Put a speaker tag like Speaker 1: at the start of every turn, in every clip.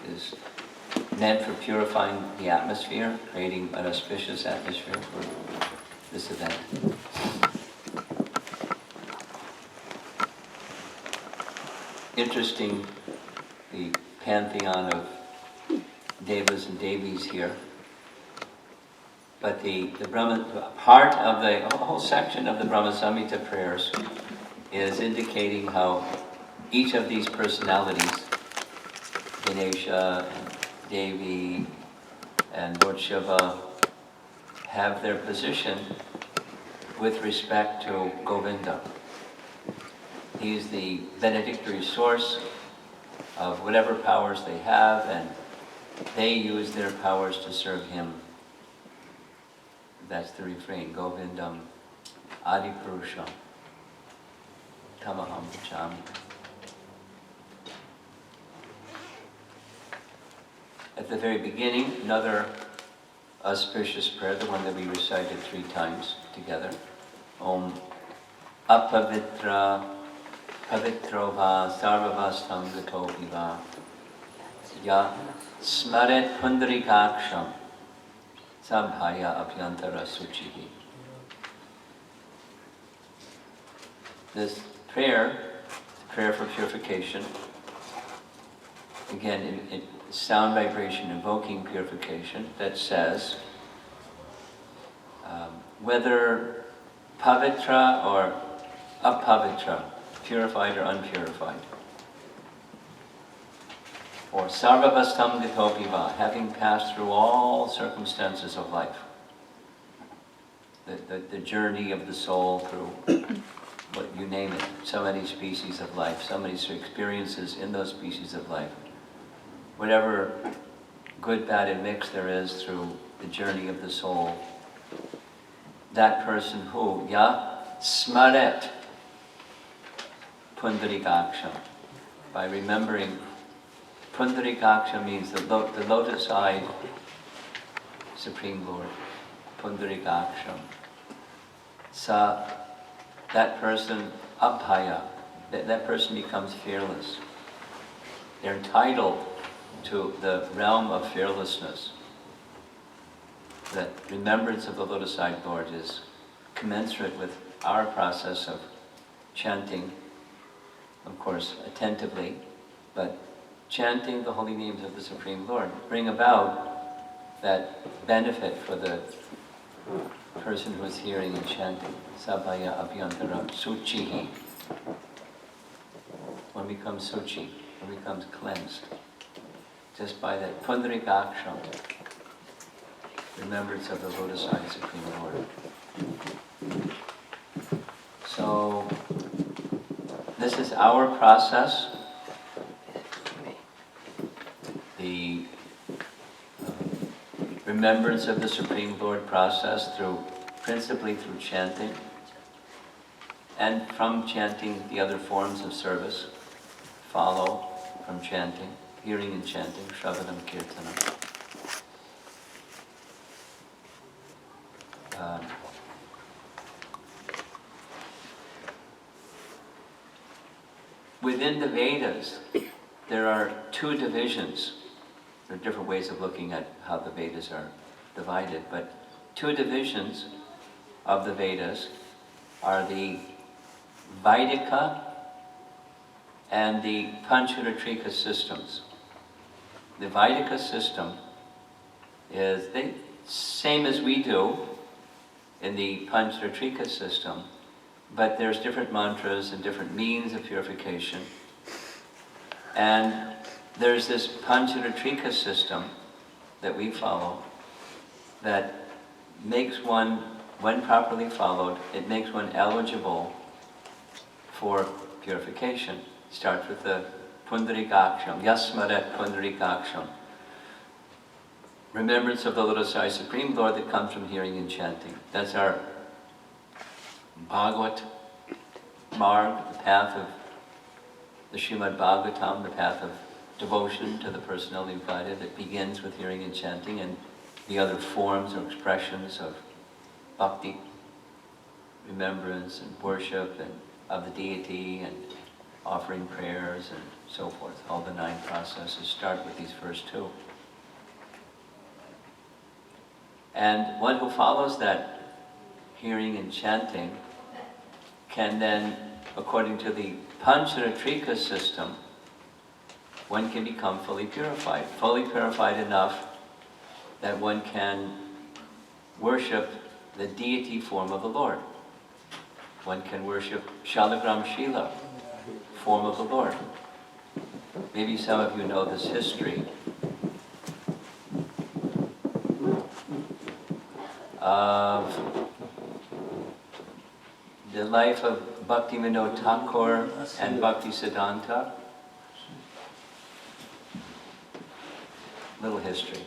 Speaker 1: is meant for purifying the atmosphere, creating an auspicious atmosphere for this event. Interesting, the pantheon of devas and devis here. But the part of the whole section of the Brahma Samhita prayers is indicating how each of these personalities, Ganesha, and Devi, and Lord Shiva, have their position with respect to Govinda. He's the benedictory source of whatever powers they have, and they use their powers to serve him. That's the refrain, Govindam Adi Purusham Tamaham Chami. At the very beginning, another auspicious prayer, the one that we recited 3 times together. Om Apavitra Pavitrova Sarvavastam Gatopiva Ya Smaret Pundarikaksham Sabhaya Apyantara Suchihi. This prayer for purification, again, it sound vibration invoking purification, that says whether pavitra or apavitra, purified or unpurified, or sarvavastam gitopiva, having passed through all circumstances of life, the journey of the soul through, what you name it, so many species of life, so many experiences in those species of life, whatever good, bad, and mixed there is through the journey of the soul, that person who, smaret pundarikaksham, by remembering, pundarikaksham means the lotus-eyed Supreme Lord, pundarikaksham. That person, abhaya, that person becomes fearless. They're entitled to the realm of fearlessness. That remembrance of the lotus-eyed Lord is commensurate with our process of chanting, of course, attentively, but chanting the holy names of the Supreme Lord bring about that benefit for the person who is hearing and chanting. Sabhaya abhyantara suchihi. One becomes suchi, one becomes cleansed. Just by that pundarikaksham, remembrance of the lotus-eyed Supreme Lord. So, this is our process. The remembrance of the Supreme Lord process principally through chanting, and from chanting the other forms of service follow from chanting, hearing and chanting, shravanam kirtanam. Within the Vedas, there are 2 divisions. There are different ways of looking at how the Vedas are divided, but 2 divisions of the Vedas are the Vaidika and the Pancharatrika systems. The Vaidika system is the same as we do in the Pancharatrika system, but there's different mantras and different means of purification. And there's this Pancharatrika system that we follow that makes one, when properly followed, it makes one eligible for purification. It starts with the pundarikaksham, yasmaret pundarikaksham. Remembrance of the lotus-eyed Supreme Lord that comes from hearing and chanting. That's our Bhagavat marg, the path of the Srimad Bhagavatam, the path of devotion to the personality of Godhead that begins with hearing and chanting, and the other forms or expressions of bhakti, remembrance and worship and of the deity, and offering prayers and so forth. All the 9 processes start with these first 2. And one who follows that hearing and chanting can then, according to the Pancharatrika system, one can become fully purified enough that one can worship the deity form of the Lord. One can worship Shalagram Shila, form of the Lord. Maybe some of you know this history of the life of Bhaktivinoda Thakur and Bhaktisiddhanta. Little history.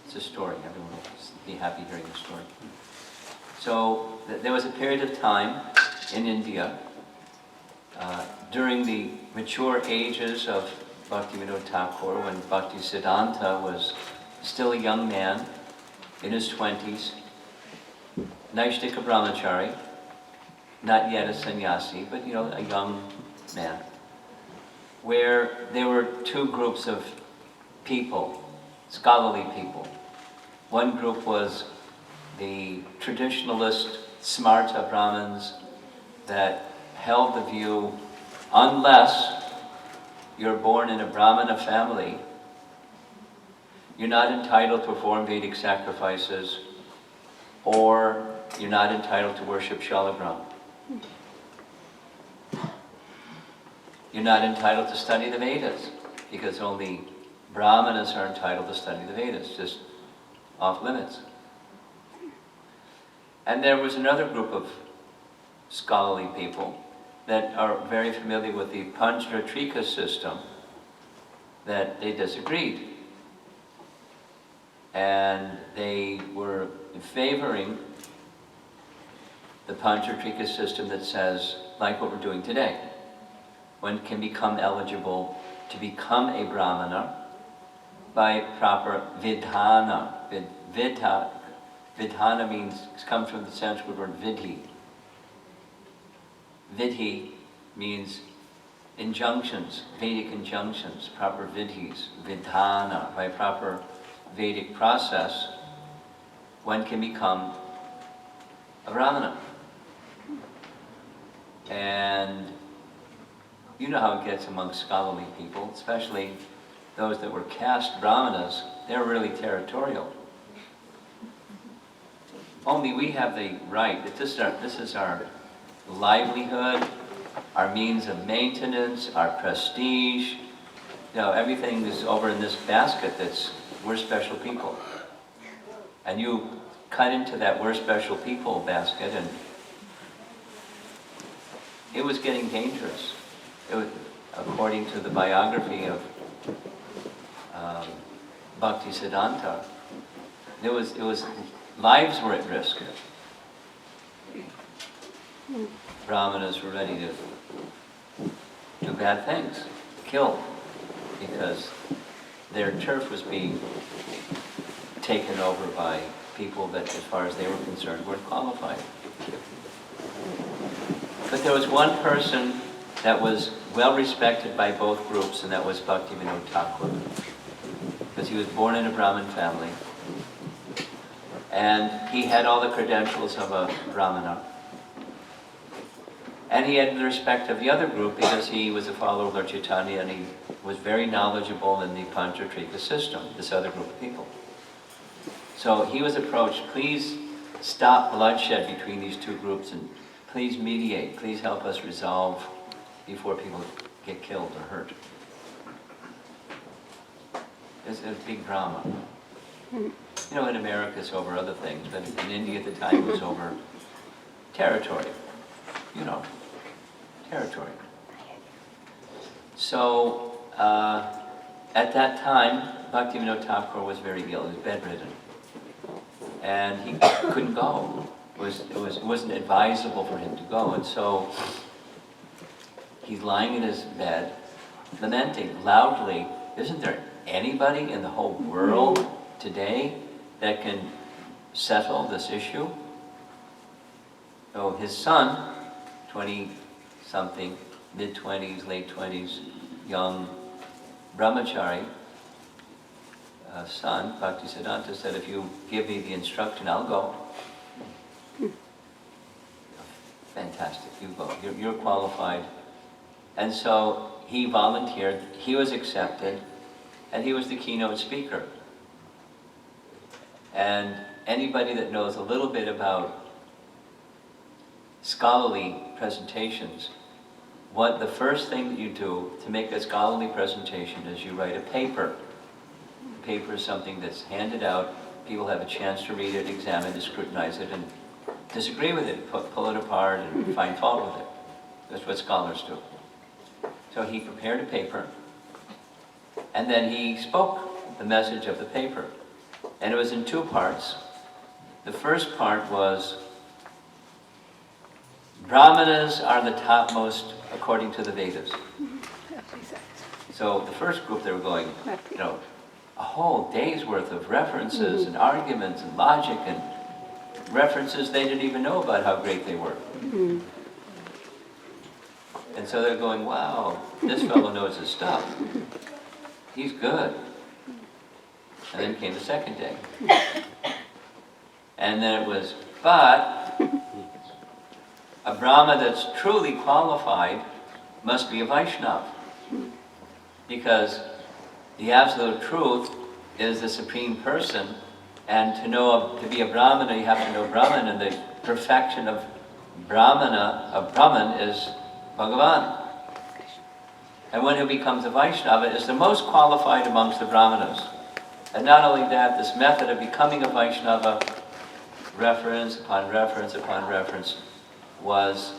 Speaker 1: It's a story. Everyone will be happy hearing the story. So there was a period of time in India during the mature ages of Bhaktivinoda Thakur, when Bhaktisiddhanta was still a young man in his 20s, Naishtika Brahmachari, not yet a sannyasi, but a young man, where there were 2 groups of people, scholarly people. One group was the traditionalist Smarta Brahmins that held the view, unless you're born in a Brahmana family, you're not entitled to perform Vedic sacrifices, or you're not entitled to worship Shalagram. You're not entitled to study the Vedas, because only Brahmanas are entitled to study the Vedas, just off limits. And there was another group of scholarly people that are very familiar with the Pancharatrika system, that they disagreed. And they were favoring the Pancharatrika system that says, like what we're doing today, one can become eligible to become a Brahmana by proper vidhana. Vidhana comes from the Sanskrit word vidhi. Vidhi means injunctions, Vedic injunctions, proper vidhis, vidhana. By proper Vedic process, one can become a Brahmana. And you know how it gets among scholarly people, especially those that were caste Brahmanas. They're really territorial. Only we have the right, this is our livelihood, our means of maintenance, our prestige. Everything is over in this basket we're special people. And you cut into that we're special people basket, and it was getting dangerous. It was, according to the biography of Bhaktisiddhanta, it was lives were at risk. Brahmanas were ready to do bad things, kill, because their turf was being taken over by people that, as far as they were concerned, weren't qualified. But there was one person that was well respected by both groups, and that was Bhaktivinoda Thakur, because he was born in a Brahmin family, and he had all the credentials of a Brahmana. And he had the respect of the other group because he was a follower of Lord Chaitanya, and he was very knowledgeable in the Pancharatrika system, this other group of people. So he was approached, please stop bloodshed between these 2 groups, and please mediate, please help us resolve before people get killed or hurt. It's a big drama. In America it's over other things, but in India at the time it was over territory. Territory. So, at that time, Bhaktivinoda Thakur was very ill. He was bedridden. And he couldn't go. It wasn't advisable for him to go. And so, he's lying in his bed, lamenting loudly. Isn't there anybody in the whole world today that can settle this issue? So his son, 20-something, mid-20s, late 20s, young brahmachari, son, Bhaktisiddhanta said, if you give me the instruction, I'll go. Fantastic, you go, you're qualified. And so he volunteered, he was accepted, and he was the keynote speaker. And anybody that knows a little bit about scholarly presentations, what the first thing that you do to make a scholarly presentation is you write a paper. A paper is something that's handed out, people have a chance to read it, examine it, scrutinize it, and disagree with it, pull it apart and find fault with it. That's what scholars do. So he prepared a paper, and then he spoke the message of the paper. And it was in two parts. The first part was, Brahmanas are the topmost according to the Vedas. So the first group, they were going, a whole day's worth of references and arguments and logic and references they didn't even know about how great they were. And so they're going, wow, this fellow knows his stuff. He's good. And then came the second day. And then it was, but a Brahma that's truly qualified must be a Vaishnava. Because the absolute truth is the Supreme Person, and to be a Brahmana, you have to know Brahman, and the perfection of Brahman is Bhagavan. And one who becomes a Vaishnava is the most qualified amongst the Brahmanas. And not only that, this method of becoming a Vaishnava, reference upon reference upon reference, was,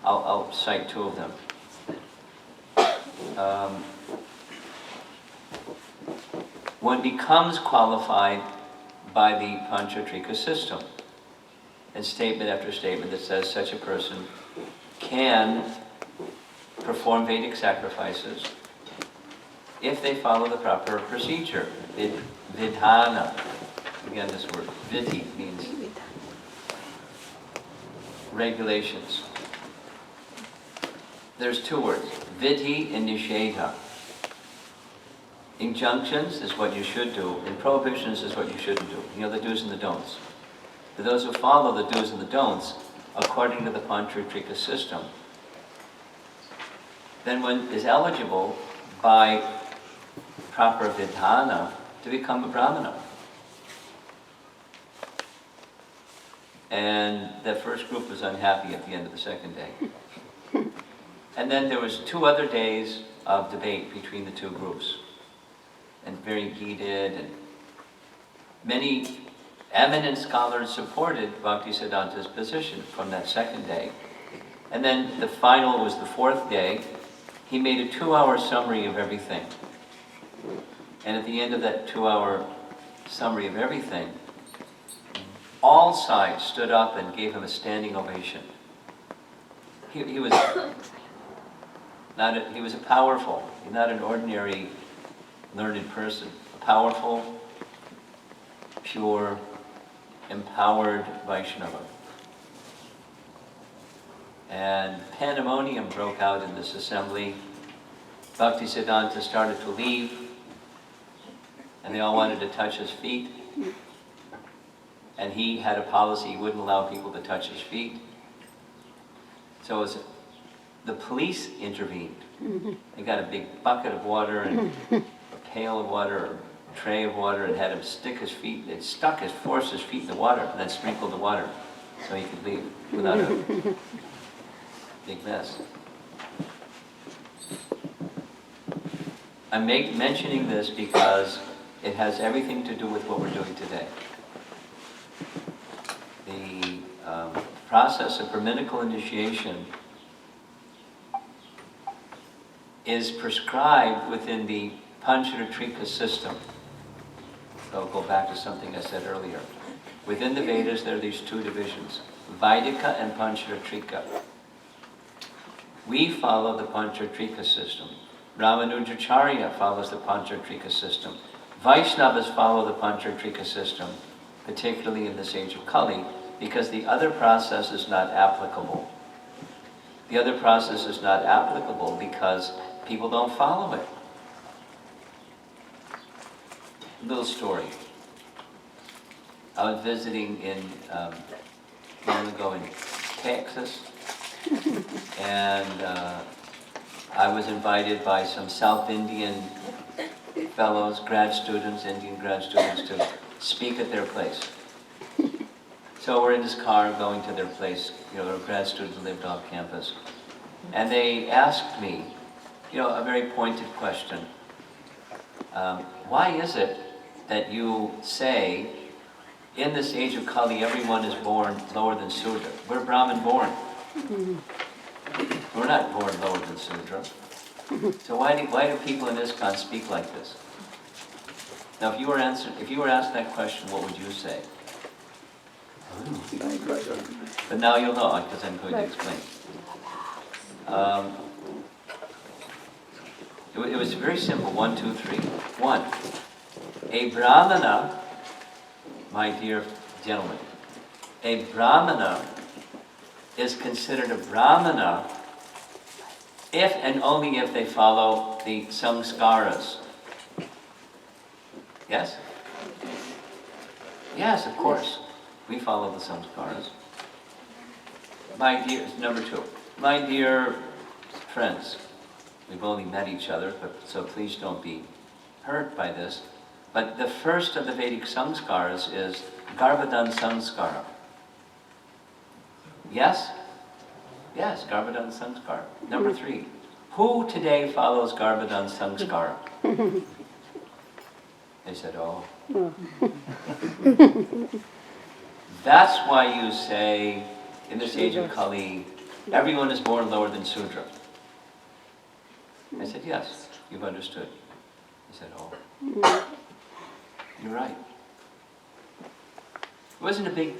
Speaker 1: I'll cite two of them. One becomes qualified by the Panchatrika system. And statement after statement that says such a person can perform Vedic sacrifices if they follow the proper procedure. Vidhana. Again, this word, vidhi, means regulations. There's two words, vidhi and nishedha. Injunctions is what you should do, and prohibitions is what you shouldn't do. You know, the do's and the don'ts. For those who follow the do's and the don'ts, according to the Panchatrika system, then one is eligible by proper vidhana to become a Brahmana. And that first group was unhappy at the end of the second day. And then there was 2 other days of debate between the two groups. And very heated, and many eminent scholars supported Bhaktisiddhanta's position from that second day. And then the final was the 4th day. He made a 2-hour summary of everything. And at the end of that 2-hour summary of everything, all sides stood up and gave him a standing ovation. He was a powerful, not an ordinary learned person, a powerful, pure, empowered Vaishnava. And pandemonium broke out in this assembly. Bhaktisiddhanta started to leave, and they all wanted to touch his feet. And he had a policy, he wouldn't allow people to touch his feet. So the police intervened. They got a big bucket of water and a pail of water, or a tray of water, and had him stick his feet. They forced his feet in the water, and then sprinkled the water so he could leave without a big mess. I'm mentioning this because it has everything to do with what we're doing today. The process of Brahminical initiation is prescribed within the Panchatrika system. So I'll go back to something I said earlier. Within the Vedas, there are these 2 divisions, Vaidika and Panchatrika. We follow the Panchatrika system. Ramanujacharya follows the Panchatrika system. Vaishnavas follow the Panchatrika system, particularly in this age of Kali, because the other process is not applicable. The other process is not applicable because people don't follow it. Little story. I was visiting in long ago in Texas, and I was invited by some South Indian fellows, grad students, Indian grad students, to speak at their place. So we're in this car going to their place. There were grad students who lived off campus. And they asked me, a very pointed question. Why is it that you say, in this age of Kali, everyone is born lower than Sudra? We're Brahmin born. We're not born lower than Sudra. So why do people in ISKCON speak like this? Now, if you were asked that question, what would you say? But now you'll know, because I'm going to explain. It was very simple. 1, 2, 3. 1. A Brahmana, my dear gentlemen, a Brahmana is considered a Brahmana if and only if they follow the samskaras. Yes? Yes, of course. We follow the samskaras. My dear, number 2. My dear friends, we've only met each other, so please don't be hurt by this. But the first of the Vedic samskaras is Garbhadan samskara. Yes? Yes, Garbhadan samskara. Number 3. Who today follows Garbhadan samskara? They said, oh. That's why you say, in this age of Kali, everyone is born lower than Sudra. I said, yes, you've understood. He said, oh. You're right. It wasn't a big,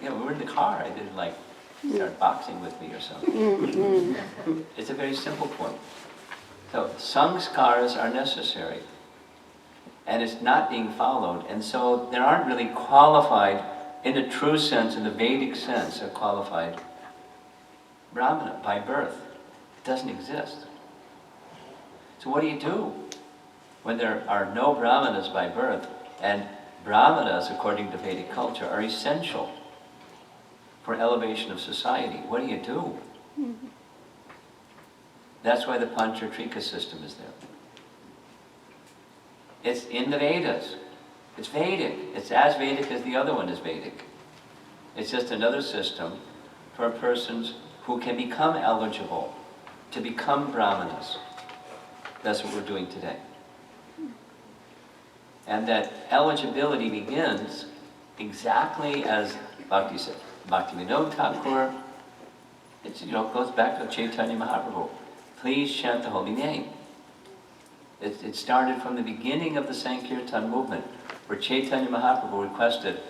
Speaker 1: we were in the car. I didn't start boxing with me or something. It's a very simple point. So, samskaras are necessary. And it's not being followed. And so there aren't really qualified, in the true sense, in the Vedic sense, a qualified Brahmana by birth. It doesn't exist. So what do you do when there are no Brahmanas by birth, and Brahmanas, according to Vedic culture, are essential for elevation of society? What do you do? That's why the Panchatrika system is there. It's in the Vedas. It's Vedic. It's as Vedic as the other one is Vedic. It's just another system for persons who can become eligible to become Brahmanas. That's what we're doing today. And that eligibility begins exactly as Bhakti said. Bhaktivinoda Thakur, goes back to Chaitanya Mahaprabhu. Please chant the holy name. It started from the beginning of the Sankirtan movement, where Chaitanya Mahaprabhu requested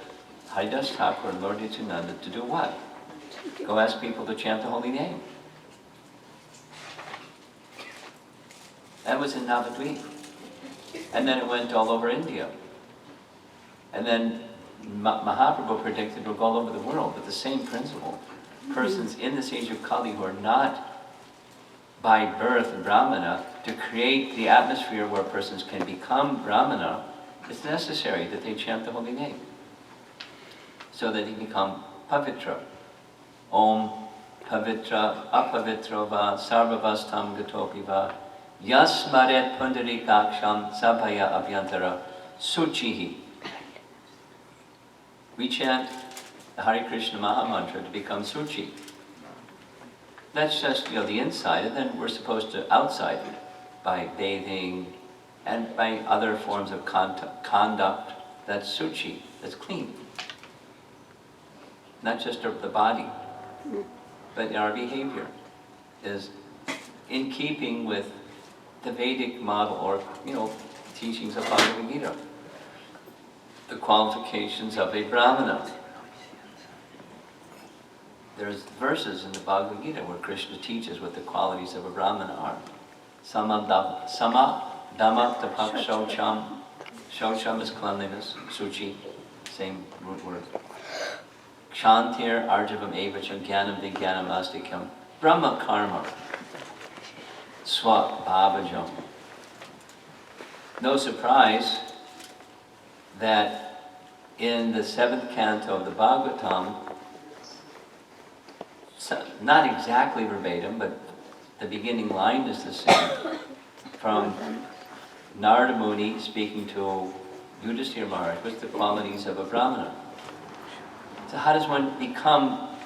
Speaker 1: Haridas Thakur and Lord Nityananda to do what? Go ask people to chant the holy name. That was in Navadvip. And then it went all over India. And then Mahaprabhu predicted it would go all over the world, but the same principle. Persons in this age of Kali who are not by birth Brahmana, to create the atmosphere where persons can become Brahmana, it's necessary that they chant the holy name, so that they become Pavitra. Om Pavitra Apavitra Va Sarvavastam Gatopi Va Yasmaret Pundarikaksham Sabhaya Abhyantara Suchihi. We chant the Hare Krishna Maha Mantra to become Suchi. That's just, the inside, and then we're supposed to outside by bathing and by other forms of conduct that's suchi, that's clean. Not just the body, but our behavior is in keeping with the Vedic model, or, teachings of Bhagavad Gita. The qualifications of a Brahmana. There's verses in the Bhagavad Gita where Krishna teaches what the qualities of a Brahmana are. Sama Dhamma Tapak Shaucham. Shaucham is cleanliness, Suchi, same root word. Kshantir Arjavam Evacham Jnanam Vijnanam Astikam. Brahma karma, swabhavajam. No surprise that in the 7th canto of the Bhagavatam, not exactly verbatim, but the beginning line is the same, from Narada Muni speaking to Yudhisthira Maharaj, what's the qualities of a Brahmana? So how does one become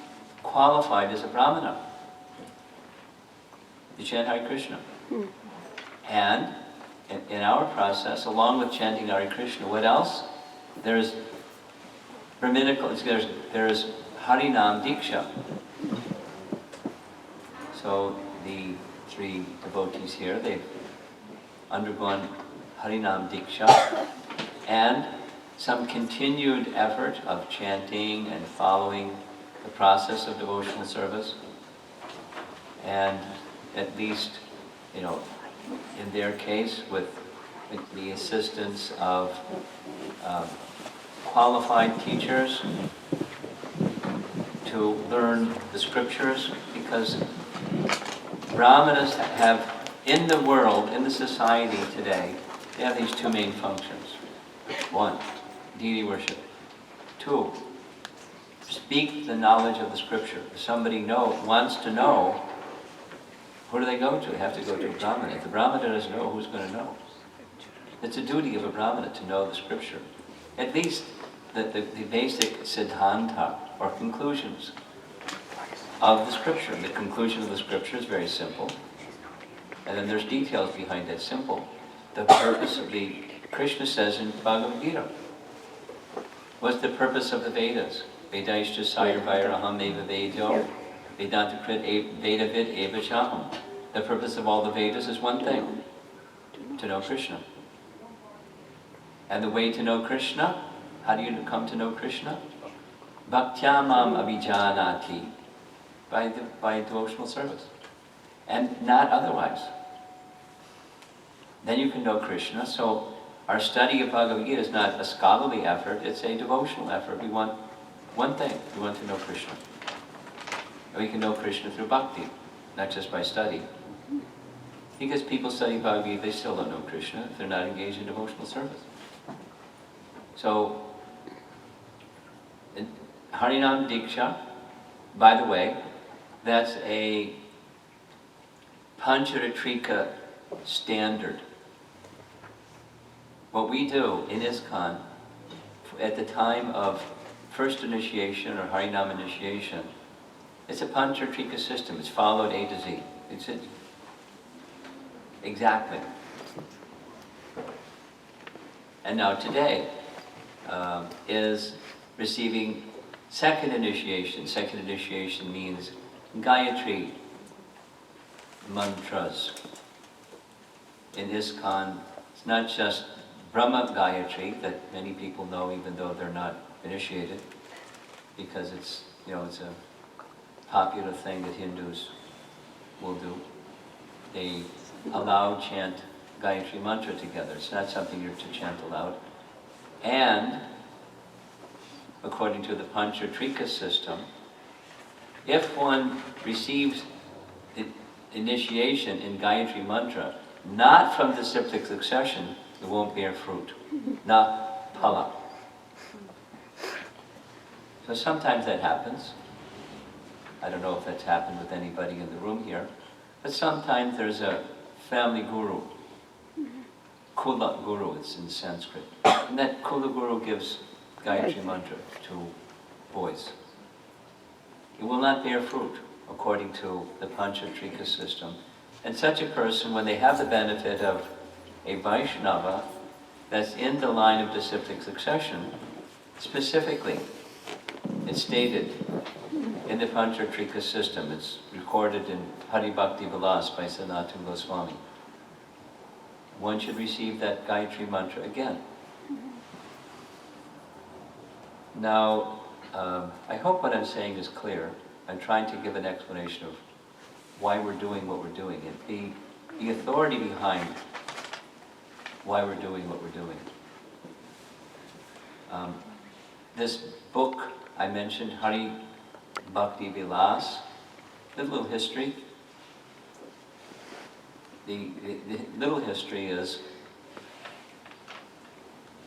Speaker 1: qualified as a Brahmana? You chant Hare Krishna. And in our process, along with chanting Hare Krishna, what else? There's Brahminical, there's Harinam Diksha. So the 3 devotees here, they've undergone Harinam Diksha and some continued effort of chanting and following the process of devotional service. And at least, in their case, with the assistance of qualified teachers to learn the scriptures, because Brahmanas have, in the world, in the society today, they have these 2 main functions. 1, deity worship. 2, speak the knowledge of the scripture. If somebody wants to know, who do they go to? They have to go to a Brahmana. If the Brahmana doesn't know, who's going to know? It's a duty of a Brahmana to know the scripture. At least the basic siddhanta, or conclusions of the scripture. The conclusion of the scripture is very simple. And then there's details behind that simple. The purpose of Krishna says in Bhagavad Gita, what's the purpose of the Vedas? Vedaishta sayurvairaham eva vedo, Vedanta krit vedavid eva chaham. The purpose of all the Vedas is one thing, to know Krishna. And the way to know Krishna, how do you come to know Krishna? Bhaktyamam abhijanati, by devotional service, and not otherwise. Then you can know Krishna. So our study of Bhagavad Gita is not a scholarly effort, it's a devotional effort. We want one thing, we want to know Krishna. And we can know Krishna through bhakti, not just by study. Because people study Bhagavad Gita, they still don't know Krishna if they're not engaged in devotional service. So, Harinam Diksha, by the way, that's a Pancharatrika standard. What we do in ISKCON, at the time of first initiation or Harinam initiation, it's a Pancharatrika system. It's followed A to Z. It's it. Exactly. And now today is receiving second initiation. Second initiation means Gayatri mantras. In ISKCON, it's not just Brahma Gayatri that many people know even though they're not initiated, because it's a popular thing that Hindus will do. They chant Gayatri mantra together. It's not something you're to chant aloud. And according to the Pancharatrika system, if one receives initiation in Gayatri mantra, not from the disciplic succession, it won't bear fruit. Not phala. So sometimes that happens. I don't know if that's happened with anybody in the room here, but sometimes there's a family guru, Kula Guru, it's in Sanskrit. And that Kula Guru gives Gayatri mantra to boys. It will not bear fruit, according to the Pancharatrika system. And such a person, when they have the benefit of a Vaishnava that's in the line of disciplic succession, specifically, it's stated in the Pancharatrika system, it's recorded in Hari Bhakti Vilas by Sanatana Goswami. One should receive that Gayatri mantra again. Now, I hope what I'm saying is clear. I'm trying to give an explanation of why we're doing what we're doing, and the authority behind why we're doing what we're doing. This book I mentioned, Hari Bhakti Vilas, a little history. The little history is,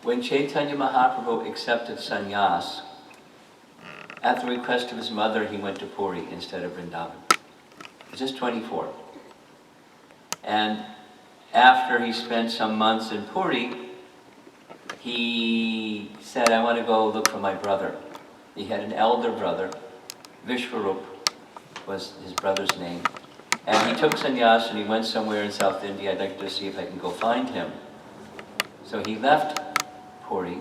Speaker 1: when Chaitanya Mahaprabhu accepted sannyas, at the request of his mother, he went to Puri instead of Vrindavan. He was just 24. And after he spent some months in Puri, he said, I want to go look for my brother. He had an elder brother, Vishwarup was his brother's name. And he took sannyas and he went somewhere in South India. I'd like to see if I can go find him. So he left Puri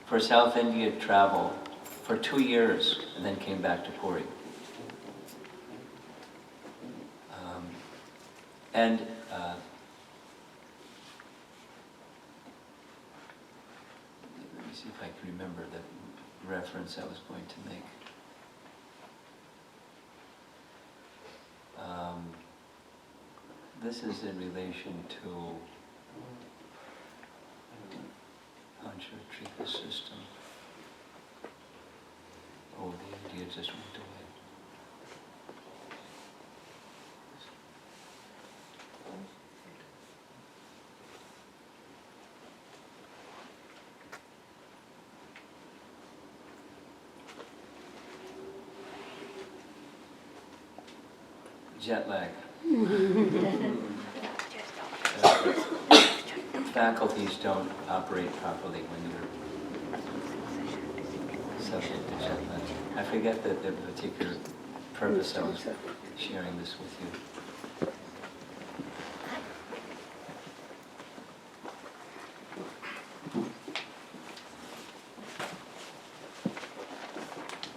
Speaker 1: for South India travel for 2 years and then came back to Puri. Let me see if I can remember the reference I was going to make. This is in relation to Panchatrika system. Oh, the India just went away. Jet lag. Faculties don't operate properly when you're subject to jet lag. I forget the particular purpose I was sharing this with you.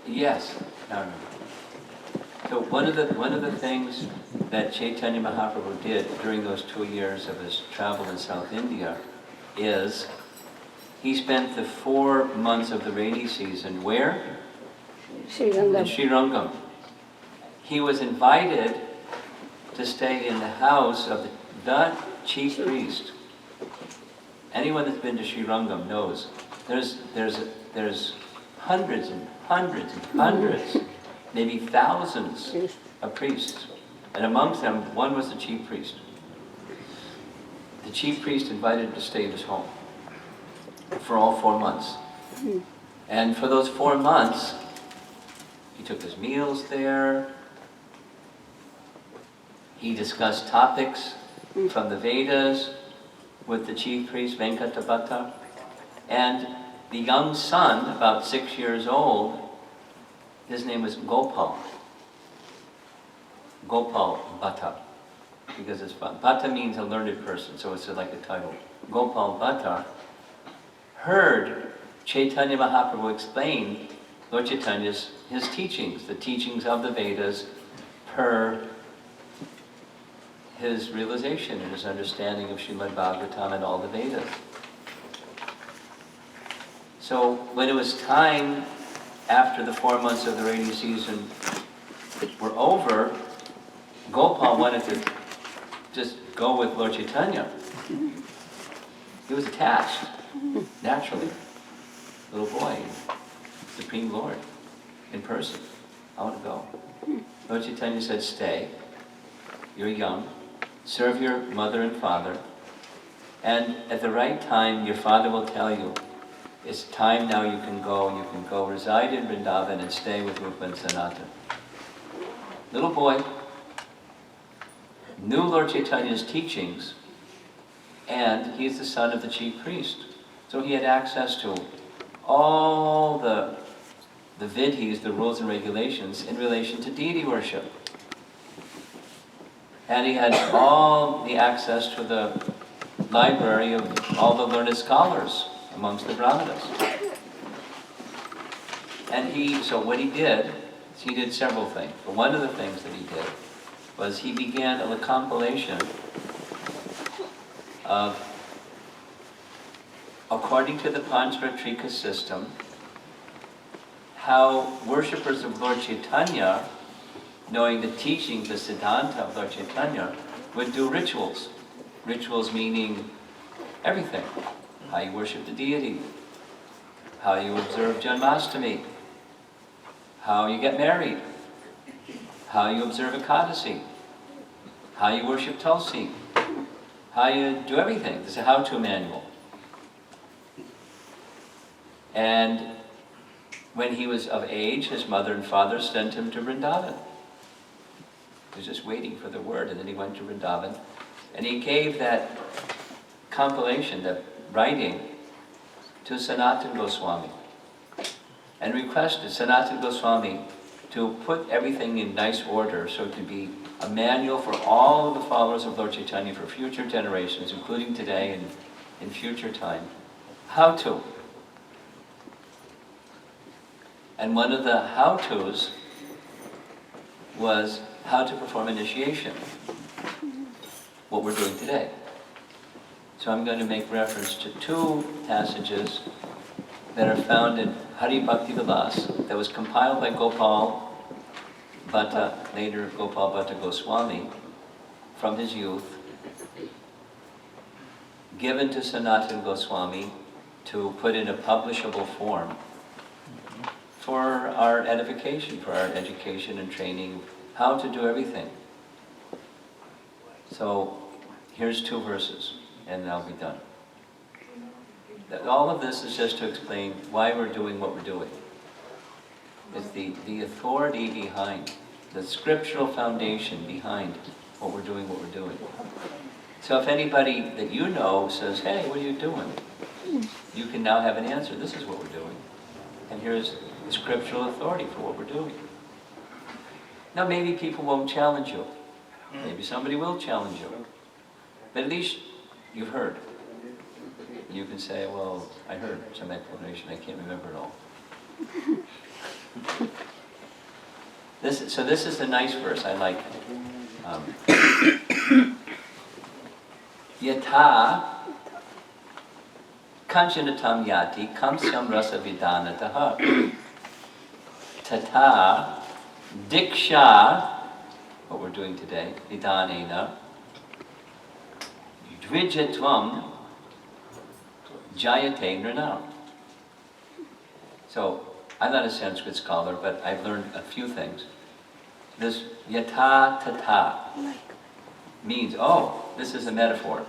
Speaker 1: Yes. No. So one of the things that Chaitanya Mahaprabhu did during those 2 years of his travel in South India is he spent the 4 months of the rainy season where?
Speaker 2: Srirangam.
Speaker 1: In Srirangam. He was invited to stay in the house of the chief priest. Anyone that's been to Srirangam knows there's hundreds and hundreds and hundreds, maybe thousands of priests. And amongst them, one was the chief priest. The chief priest invited him to stay in his home for all 4 months. And for those 4 months, he took his meals there. He discussed topics from the Vedas with the chief priest, Venkatabhatta. And the young son, about 6 years old, his name was Gopal. Gopal Bhatta, because it's fun. Bhatta means a learned person, so it's like a title. Gopal Bhatta heard Chaitanya Mahaprabhu explain Lord Chaitanya's his teachings, the teachings of the Vedas, per his realization and his understanding of Srimad Bhagavatam and all the Vedas. So when it was time, after the 4 months of the rainy season were over, Gopal wanted to just go with Lord Chaitanya. He was attached, naturally. Little boy, Supreme Lord, in person. I want to go. Lord Chaitanya said, stay. You're young. Serve your mother and father. And at the right time, your father will tell you, it's time now, you can go reside in Vrindavan and stay with Rupa and Sanatana. Little boy knew Lord Chaitanya's teachings, and he's the son of the chief priest. So he had access to all the vidhis, the rules and regulations in relation to deity worship. And he had all the access to the library of all the learned scholars amongst the brahmanas. And so what he did several things. But one of the things that he did was he began a compilation of, according to the Panchatrika system, how worshippers of Lord Chaitanya, knowing the teachings, the Siddhanta of Lord Chaitanya, would do rituals. Rituals meaning everything. How you worship the deity, how you observe Janmashtami, how you get married, how you observe Ekadasi, how you worship Tulsi, how you do everything. This is a how-to manual. And when he was of age, his mother and father sent him to Vrindavan. He was just waiting for the word, and then he went to Vrindavan. And he gave that compilation, that writing, to Sanatana Goswami, and requested Sanatana Goswami to put everything in nice order so it could be a manual for all of the followers of Lord Chaitanya for future generations, including today and in future time. How to. And one of the how-tos was how to perform initiation, what we're doing today. So I'm going to make reference to two passages that are found in Hari Bhakti Vilas that was compiled by Gopal Bhatta, later Gopal Bhatta Goswami, from his youth, given to Sanatana Goswami to put in a publishable form for our edification, for our education and training, how to do everything. So here's two verses, and I'll be done. All of this is just to explain why we're doing what we're doing. It's the authority behind, the scriptural foundation behind what we're doing, So if anybody that you know says, hey, what are you doing? You can now have an answer. This is what we're doing. And here's the scriptural authority for what we're doing. Now maybe people won't challenge you. Maybe somebody will challenge you. But at least you've heard. You can say, well, I heard some explanation, I can't remember it all. This is a nice verse, I like it. Yatha kanchanatam yati kamsyam rasa vidanataha tata diksha, what we're doing today, vidanena, dvijatvam jayate nranam. So, I'm not a Sanskrit scholar, but I've learned a few things. This yata tata means, oh, this is a metaphor.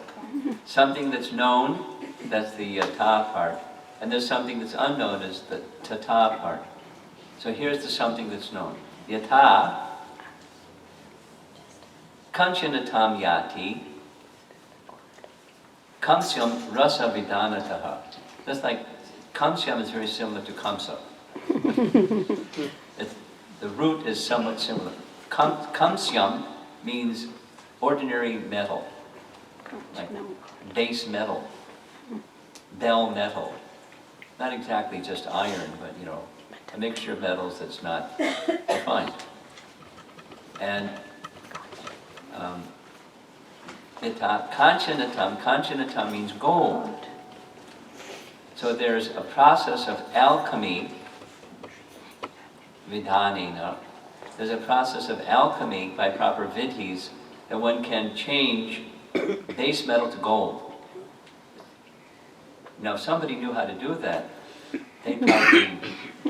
Speaker 1: Something that's known, that's the ta part, and there's something that's unknown, is the tata part. So here's the something that's known. Yata kanchanatam yati kamsyam rasa vidanataha. That's like, kamsyam is very similar to kamsa. The root is somewhat similar. Kamsyam means ordinary metal, like base metal, bell metal. Not exactly just iron, but a mixture of metals that's not refined. And kanchanatam means gold. So there's a process of alchemy, vidhanena. There's a process of alchemy by proper vidhis that one can change base metal to gold. Now, if somebody knew how to do that, they'd probably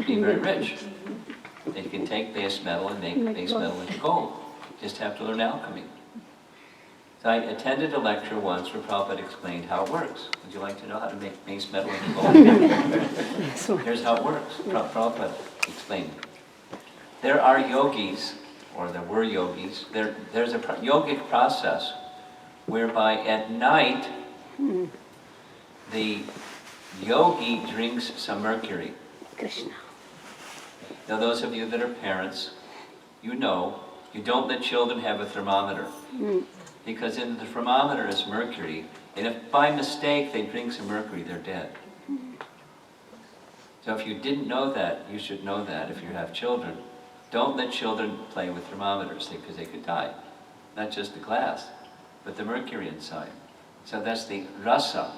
Speaker 1: be very rich. They can take base metal and make base metal into gold. Just have to learn alchemy. So I attended a lecture once where Prabhupada explained how it works. Would you like to know how to make base metal into gold? Here's how it works. Prabhupada explained. There are yogis, or there were yogis, there's a yogic process whereby at night the yogi drinks some mercury.
Speaker 2: Krishna.
Speaker 1: Now those of you that are parents, you know, you don't let children have a thermometer. Because in the thermometer is mercury, and if by mistake they drink some mercury, they're dead. So if you didn't know that, you should know that if you have children. Don't let children play with thermometers because they could die. Not just the glass, but the mercury inside. So that's the rasa.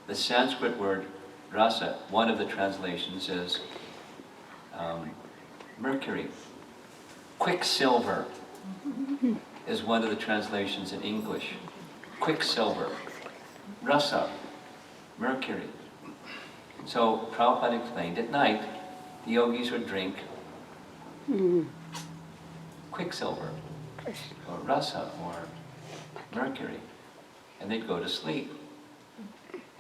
Speaker 1: The Sanskrit word rasa, one of the translations is mercury. Quicksilver is one of the translations in English. Quicksilver, rasa, mercury. So Prabhupada explained at night, the yogis would drink quicksilver, or rasa, or mercury, and they'd go to sleep.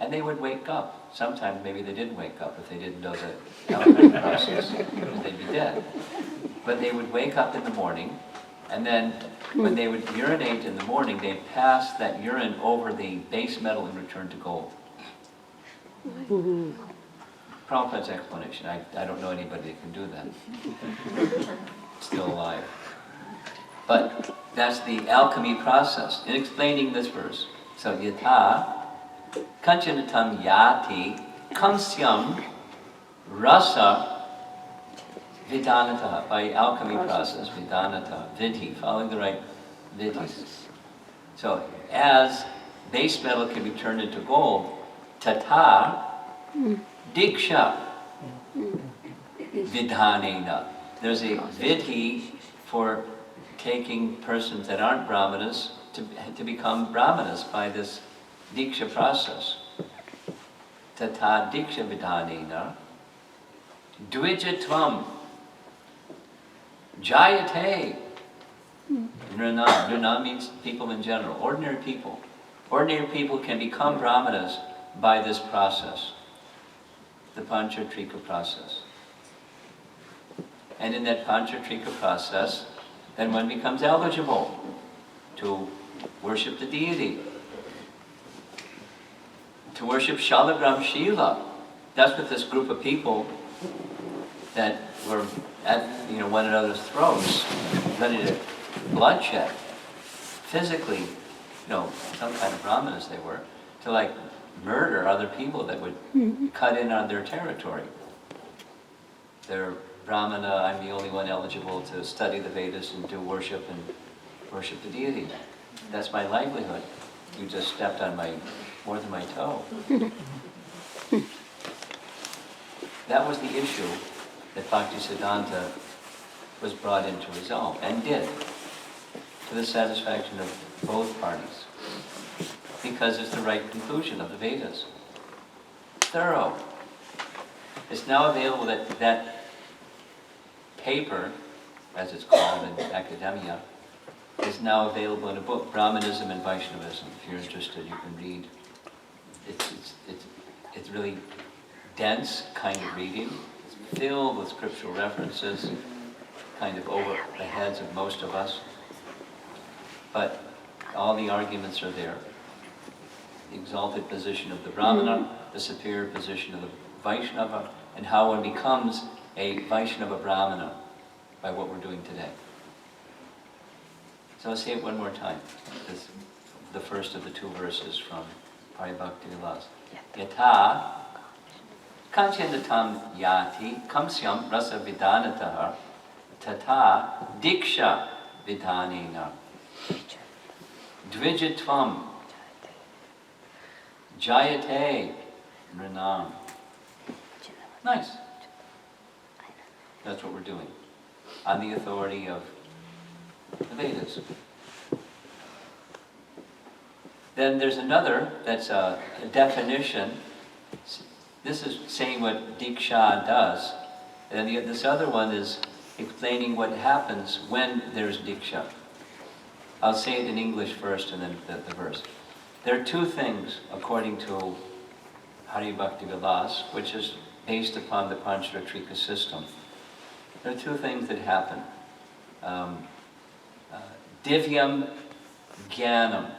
Speaker 1: And they would wake up. Sometimes maybe they didn't wake up if they didn't know the alchemy process, because they'd be dead. But they would wake up in the morning, and then when they would urinate in the morning, they'd pass that urine over the base metal and return to gold. Prabhupada's explanation. I don't know anybody that can do that. Still alive. But that's the alchemy process. In explaining this verse, so yatha kanchanatam yati kamsyam rasa vidanata, by alchemy process, vidanata, vidhi, following the right vidhis. So as base metal can be turned into gold, tata diksha vidhanena. There's a vidhi for taking persons that aren't brahmanas to become brahmanas by this diksha process. Tata diksha vidhanena dvijatvam jayate. Nrna means people in general, ordinary people. Ordinary people can become brahmanas by this process, the Panchatrika process. And in that Panchatrika process, then one becomes eligible to worship the deity, to worship Shalagram Shila. That's what this group of people that were at one another's throats, ready to bloodshed, physically, some kind of brahmanas they were, to murder other people that would cut in on their territory. They're brahmana, I'm the only one eligible to study the Vedas and do worship and worship the deity. That's my livelihood. You just stepped on more than my toe. That was the issue that Bhaktisiddhanta was brought in to resolve, and did, to the satisfaction of both parties, because it's the right conclusion of the Vedas. Thorough. It's now available that paper, as it's called in academia, is now available in a book, Brahmanism and Vaishnavism. If you're interested, you can read. It's really dense kind of reading. It's filled with scriptural references, kind of over the heads of most of us. But all the arguments are there. The exalted position of the Brahmana, the superior position of the Vaishnava, and how one becomes a Vaishnava Brahmana by what we're doing today. So I'll say it one more time. This is the first of the two verses from Hari Bhakti Vilas. Yatha kanchanatam yati kamsyam rasa vidanatah tata diksha vidhanena dvijatvam jayate nrinam. Nice. That's what we're doing, on the authority of the Vedas. Then there's another that's a definition. This is saying what Diksha does. And this other one is explaining what happens when there's Diksha. I'll say it in English first and then the verse. There are two things, according to Hari Bhakti Vilas, which is based upon the Pancharatrika system. There are two things that happen. Divyam Jnanam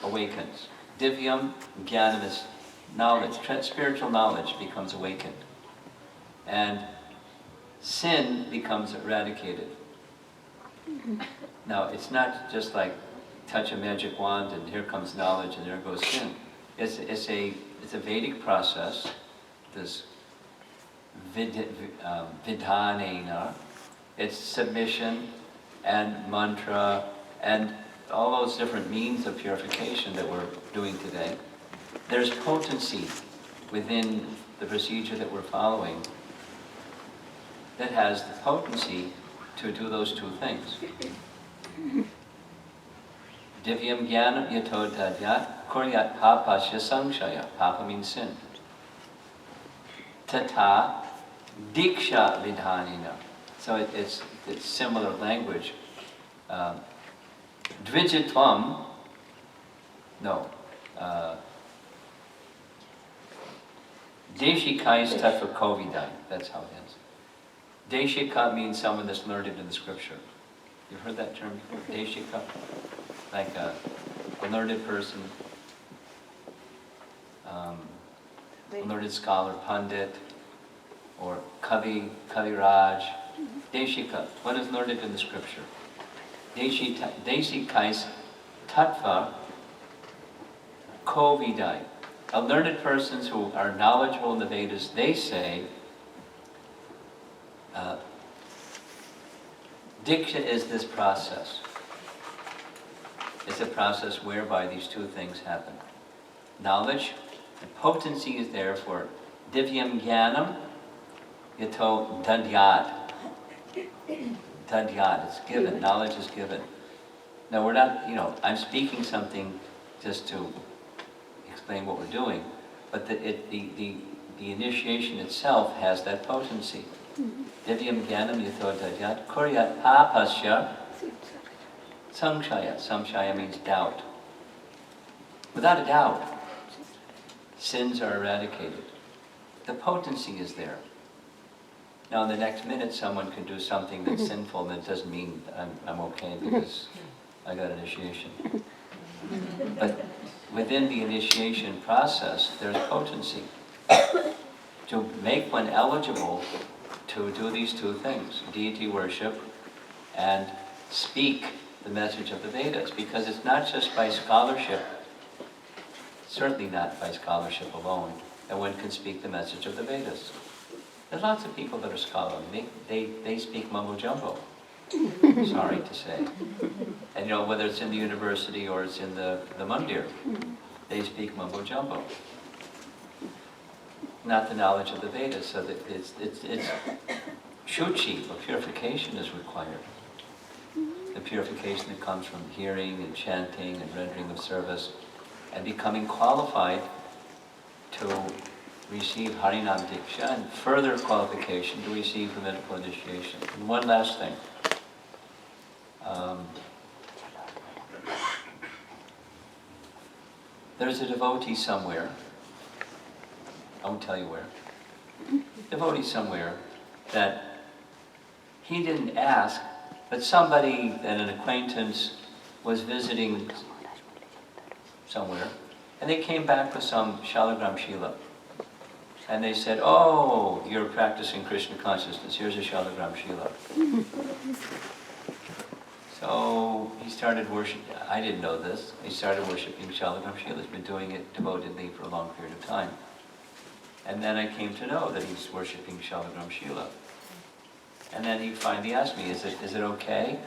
Speaker 1: awakens. Divyam Jnanam is knowledge, spiritual knowledge becomes awakened. And sin becomes eradicated. Now, it's not just like touch a magic wand and here comes knowledge and there goes sin. It's a Vedic process, this vidhanena, it's submission and mantra and all those different means of purification that we're doing today. There's potency within the procedure that we're following that has the potency to do those two things. Divyam jnanam yato tadyat kuryat papasya samshaya. Papa means sin. Tata diksha vidhanina. So it's similar language. Dvijitvam, no, Deshikais tattva kovidai, that's how it ends. Deshika means someone that's learned in the scripture. You've heard that term before? Deshika? Like a learned person, a learned scholar, pandit, or Kaviraj. Deshika, one is learned in the scripture. Deshikais tattva kovidai. Learned persons who are knowledgeable in the Vedas, they say, Diksha is this process. It's a process whereby these two things happen. Knowledge, the potency is there for divyam jnanam, yato dadyat. Dadyat, it's given, knowledge is given. Now we're not, I'm speaking something just to explain what we're doing, but the initiation itself has that potency. Divyam jnanam yato dadyat kuryat apasya samshaya. Samshaya means doubt. Without a doubt, sins are eradicated. The potency is there. Now in the next minute someone could do something that's sinful, and it doesn't mean I'm okay because I got initiation. But within the initiation process, there's potency to make one eligible to do these two things, deity worship and speak the message of the Vedas, because it's not just by scholarship, certainly not by scholarship alone, that one can speak the message of the Vedas. There's lots of people that are scholarly. They speak mumbo jumbo, sorry to say. And whether it's in the university or it's in the mandir, they speak mumbo jumbo. Not the knowledge of the Vedas, so that it's shuchi, or purification is required. The purification that comes from hearing and chanting and rendering of service and becoming qualified to receive Harinam Diksha, and further qualification to receive the medical initiation. And one last thing. There's a devotee somewhere, I won't tell you where, devotee somewhere that he didn't ask, but somebody, an acquaintance, was visiting somewhere, and they came back with some Shalagram Shila. And they said, oh, you're practicing Krishna consciousness, here's a Shalagram Shila. So he started worshiping, I didn't know this, he started worshiping Shalagram Shila. He's been doing it devotedly for a long period of time. And then I came to know that he's worshiping Shalagram Shila. And then he finally asked me, is it okay?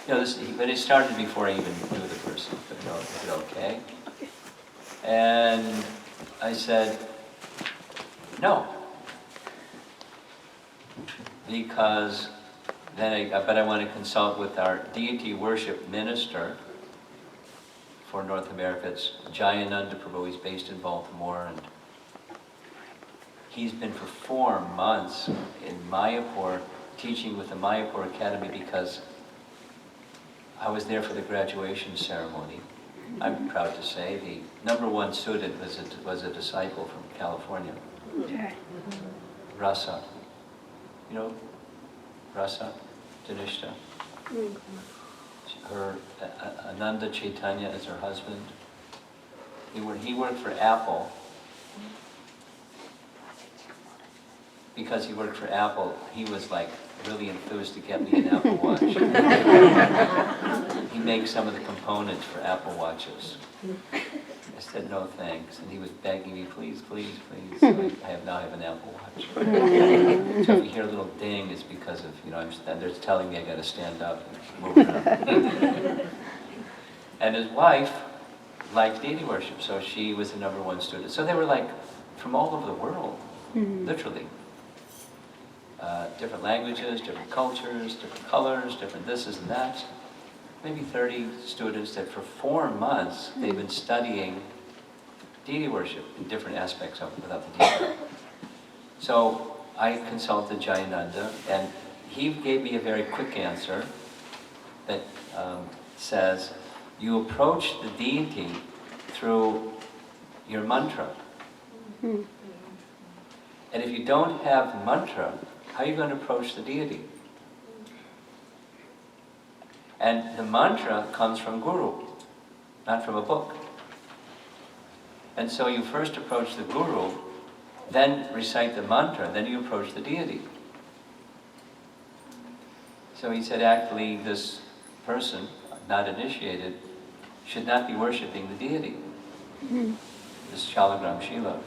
Speaker 1: But it started before I even knew the person. But is it okay? And I said, no. Because but I want to consult with our deity worship minister for North America. It's Jayananda Prabhu. He's based in Baltimore, and he's been for 4 months in Mayapur teaching with the Mayapur Academy, because I was there for the graduation ceremony. I'm proud to say the #1 student was a disciple from California, Rasa. You know Rasa, Danishta? Her Ananda Chaitanya is her husband. He worked for Apple. Because he worked for Apple, he was like really enthused to get me an Apple Watch. He makes some of the components for Apple Watches. I said, no thanks. And he was begging me, please, please, please. So I now have an Apple Watch. So if you hear a little ding, it's because of, they're telling me I got to stand up and move around. And his wife liked deity worship, so she was the #1 student. So they were like from all over the world, literally. Different languages, different cultures, different colors, different this and that. Maybe 30 students that for 4 months they've been studying deity worship in different aspects of it without the detail. So I consulted Jayananda, and he gave me a very quick answer that says, you approach the deity through your mantra. And if you don't have mantra, how are you going to approach the deity? And the mantra comes from Guru, not from a book. And so you first approach the Guru, then recite the mantra, then you approach the deity. So he said, actually, this person, not initiated, should not be worshipping the deity. This Shalagram Shila.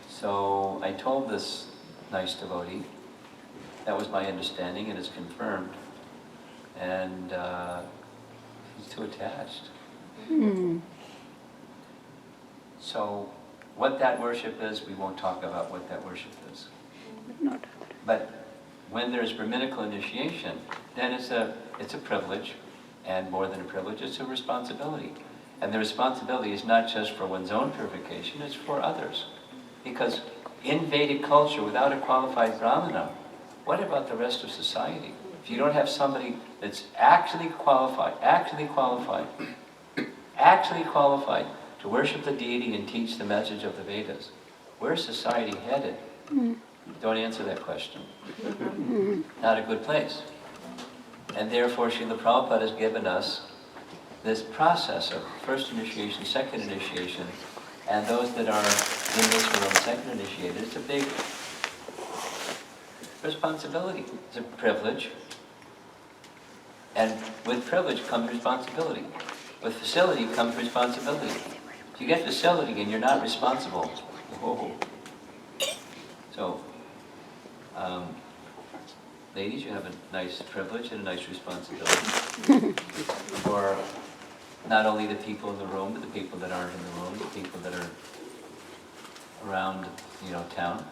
Speaker 1: So I told this nice devotee, that was my understanding, and it's confirmed. And he's too attached. So what that worship is, we won't talk about what that worship is. But when there's Brahminical initiation, then it's a privilege, and more than a privilege, it's a responsibility. And the responsibility is not just for one's own purification, it's for others. Because in Vedic culture, without a qualified Brahmana, what about the rest of society? If you don't have somebody that's actually qualified to worship the deity and teach the message of the Vedas, where's society headed? Don't answer that question. Not a good place. And therefore, Srila Prabhupada has given us this process of first initiation, second initiation, and those that are in this room, second initiated. It's a big responsibility. It's a privilege. And with privilege comes responsibility. With facility comes responsibility. If you get facility and you're not responsible, whoa. So, ladies, you have a nice privilege and a nice responsibility for not only the people in the room, but the people that aren't in the room, the people that are around, town.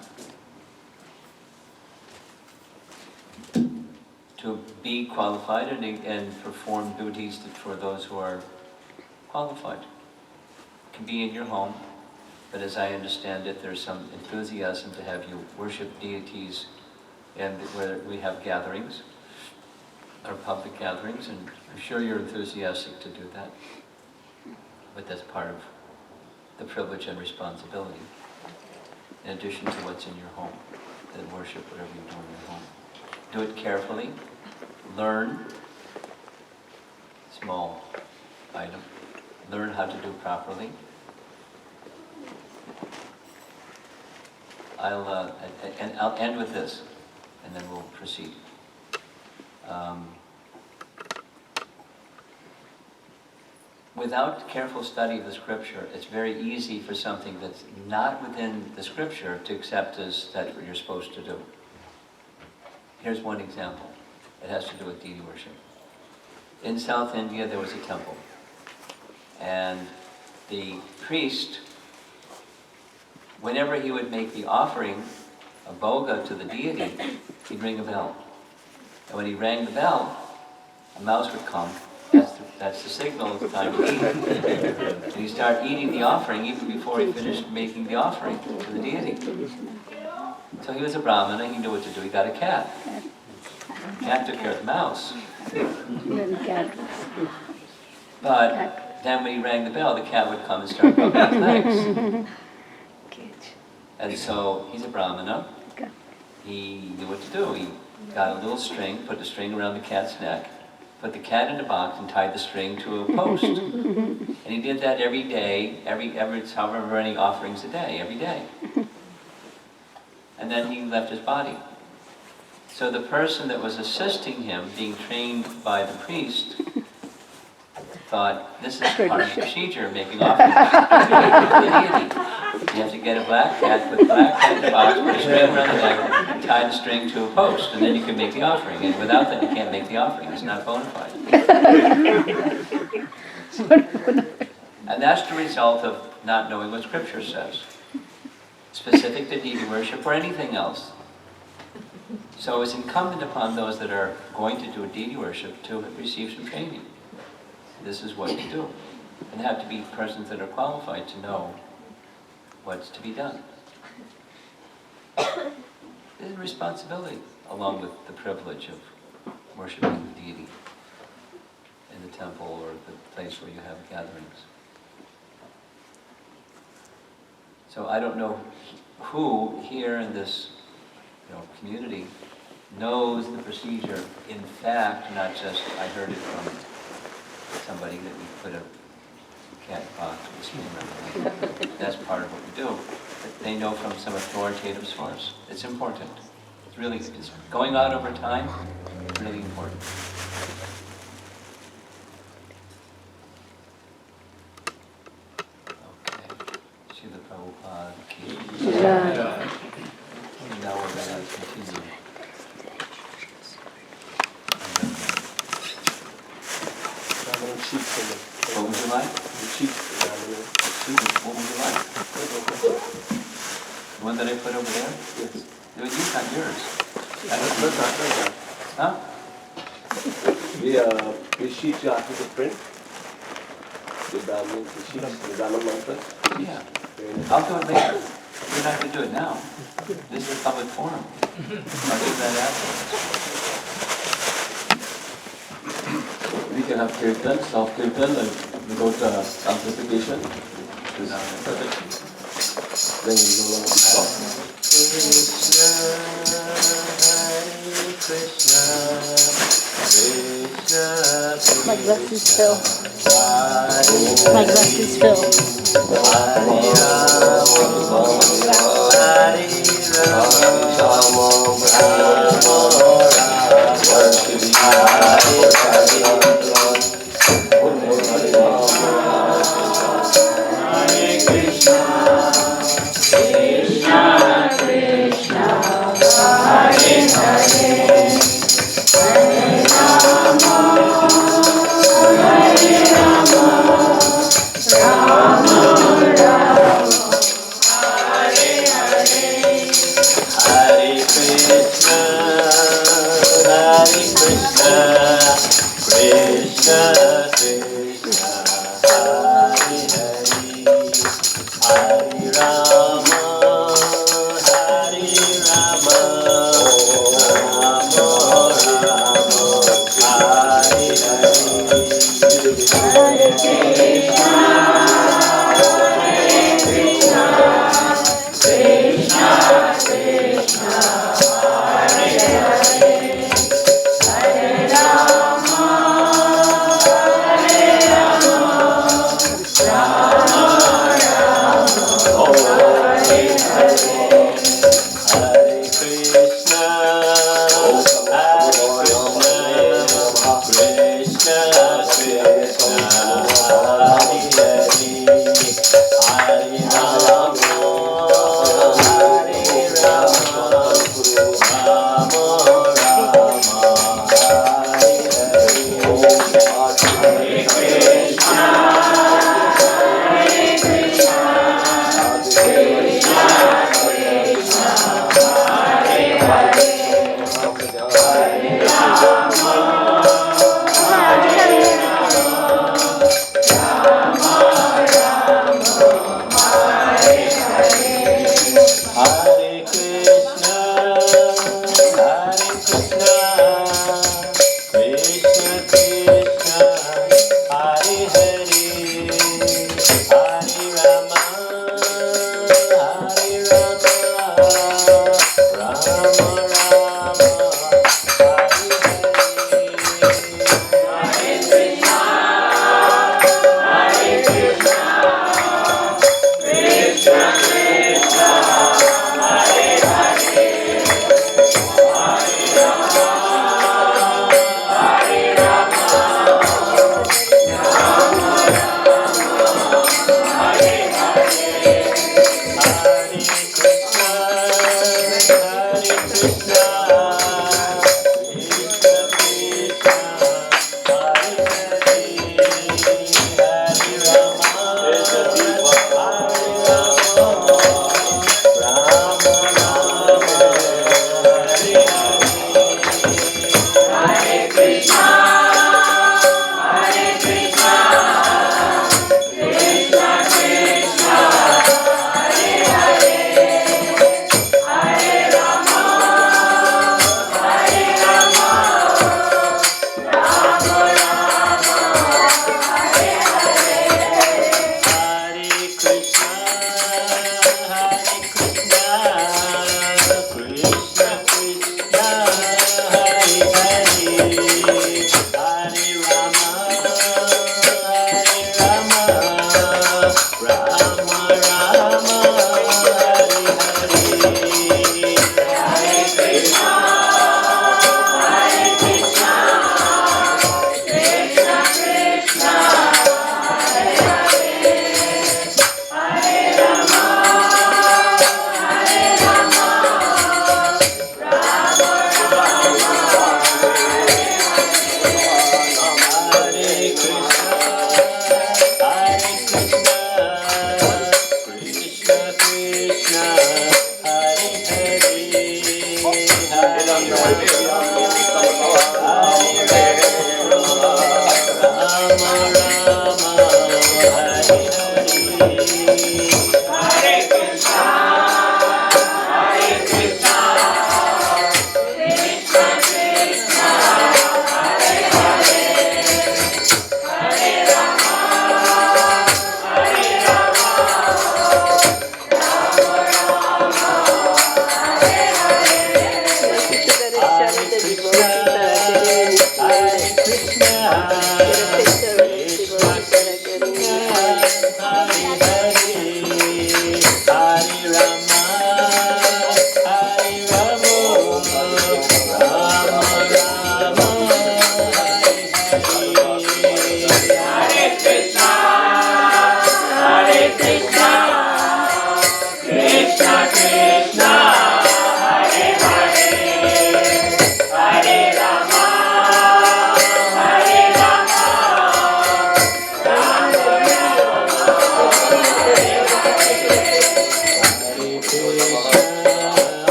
Speaker 1: To be qualified and perform duties for those who are qualified. It can be in your home, but as I understand it, there's some enthusiasm to have you worship deities, and where we have gatherings, or public gatherings, and I'm sure you're enthusiastic to do that. But that's part of the privilege and responsibility, in addition to what's in your home, and worship whatever you do in your home. Do it carefully, learn, small item, learn how to do properly. I'll end with this, and then we'll proceed. Without careful study of the scripture, it's very easy for something that's not within the scripture to accept as that's what you're supposed to do. Here's one example. It has to do with deity worship. In South India, there was a temple. And the priest, whenever he would make the offering of bhoga to the deity, he'd ring a bell. And when he rang the bell, a mouse would come. That's the signal, it's time to eat. And he'd start eating the offering even before he finished making the offering to the deity. So he was a Brahmana, he knew what to do, he got a cat. The cat took care of the mouse. But then when he rang the bell, the cat would come and start rubbing his legs. And so he's a Brahmana, he knew what to do. He got a little string, put the string around the cat's neck, put the cat in a box and tied the string to a post. And he did that every day, however many offerings a day, every day. And then he left his body. So the person that was assisting him, being trained by the priest, thought, this is part of the procedure, making offerings. You have to get a black cat, put the black cat in the box, put a string around the neck, and tie the string to a post, and then you can make the offering. And without that, you can't make the offering. It's not bona fide. And that's the result of not knowing what Scripture says, specific to deity worship or anything else. So it's incumbent upon those that are going to do deity worship to receive some training. This is what to do. And have to be persons that are qualified to know what's to be done. There's a responsibility along with the privilege of worshiping the deity in the temple or the place where you have gatherings. So I don't know who here in this community knows the procedure. In fact, not just I heard it from somebody that we put a cat box with a steamer. That's part of what we do. But they know from some authoritative source. It's important. It's going out over time, really important. Okay. Srila Prabhupada ki. And now we're going to continue. What would you like? What would you like? The one that I put over there? Yes. You've got yours. Huh?
Speaker 3: We sheets you asked me to print. The Brahmin sheets, the Brahmin mantras.
Speaker 1: Yeah. I'll do it later. You don't have to do it now. This is a public forum. I'll do that afterwards.
Speaker 3: We can have kirtan, soft kirtan, and without amplification. Then we no longer stop.
Speaker 4: Krishna, Krishna,
Speaker 2: My glass is filled. My glass is filled.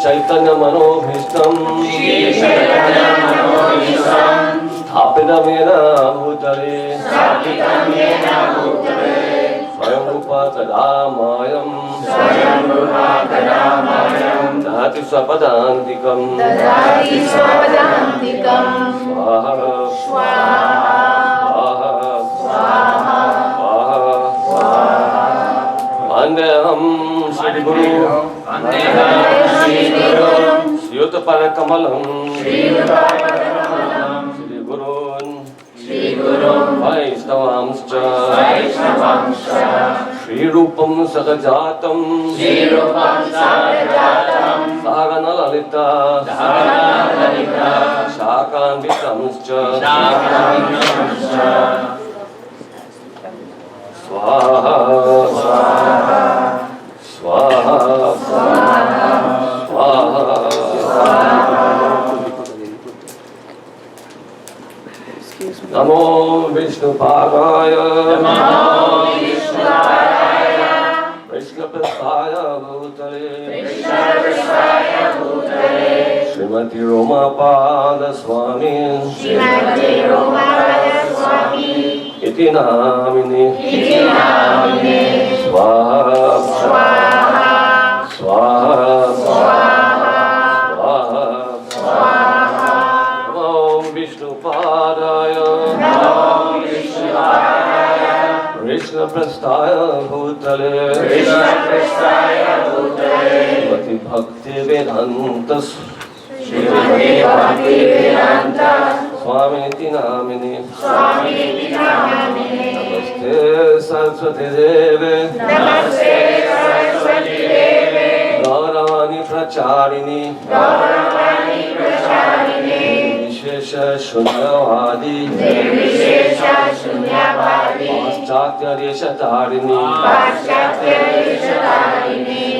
Speaker 3: चैतन्य मनोभीष्टम स्थापितमेन भूतले स्वयं रूपा तदा मायं ददाति स्वपदान्तिकम् स्वाहा वन्देऽहं श्रीगुरु श्रीयुतपदकमलं श्रीगुरून् वैष्णवांश्च श्रीरूपं सगजातं सागनललिता शाकान्वितंश्च स्वाहा स्वाहा स्वाहा नमो विष्णुपादाय विष्णुपदाय भूतले श्रीमती रोमापाद स्वामी इति नामिने स्वाहा स्वाहा स्वाहा नमो विष्णुपादाय कृष्णप्रस्थाय भूतले श्रीमति भक्तिवेदान्त स्वामीति नामिने नमस्ते सरस्वती देवे गौरवाणी प्रचारिणी निर्विशेष शून्यवादी पाश्चात्य देश तारिणी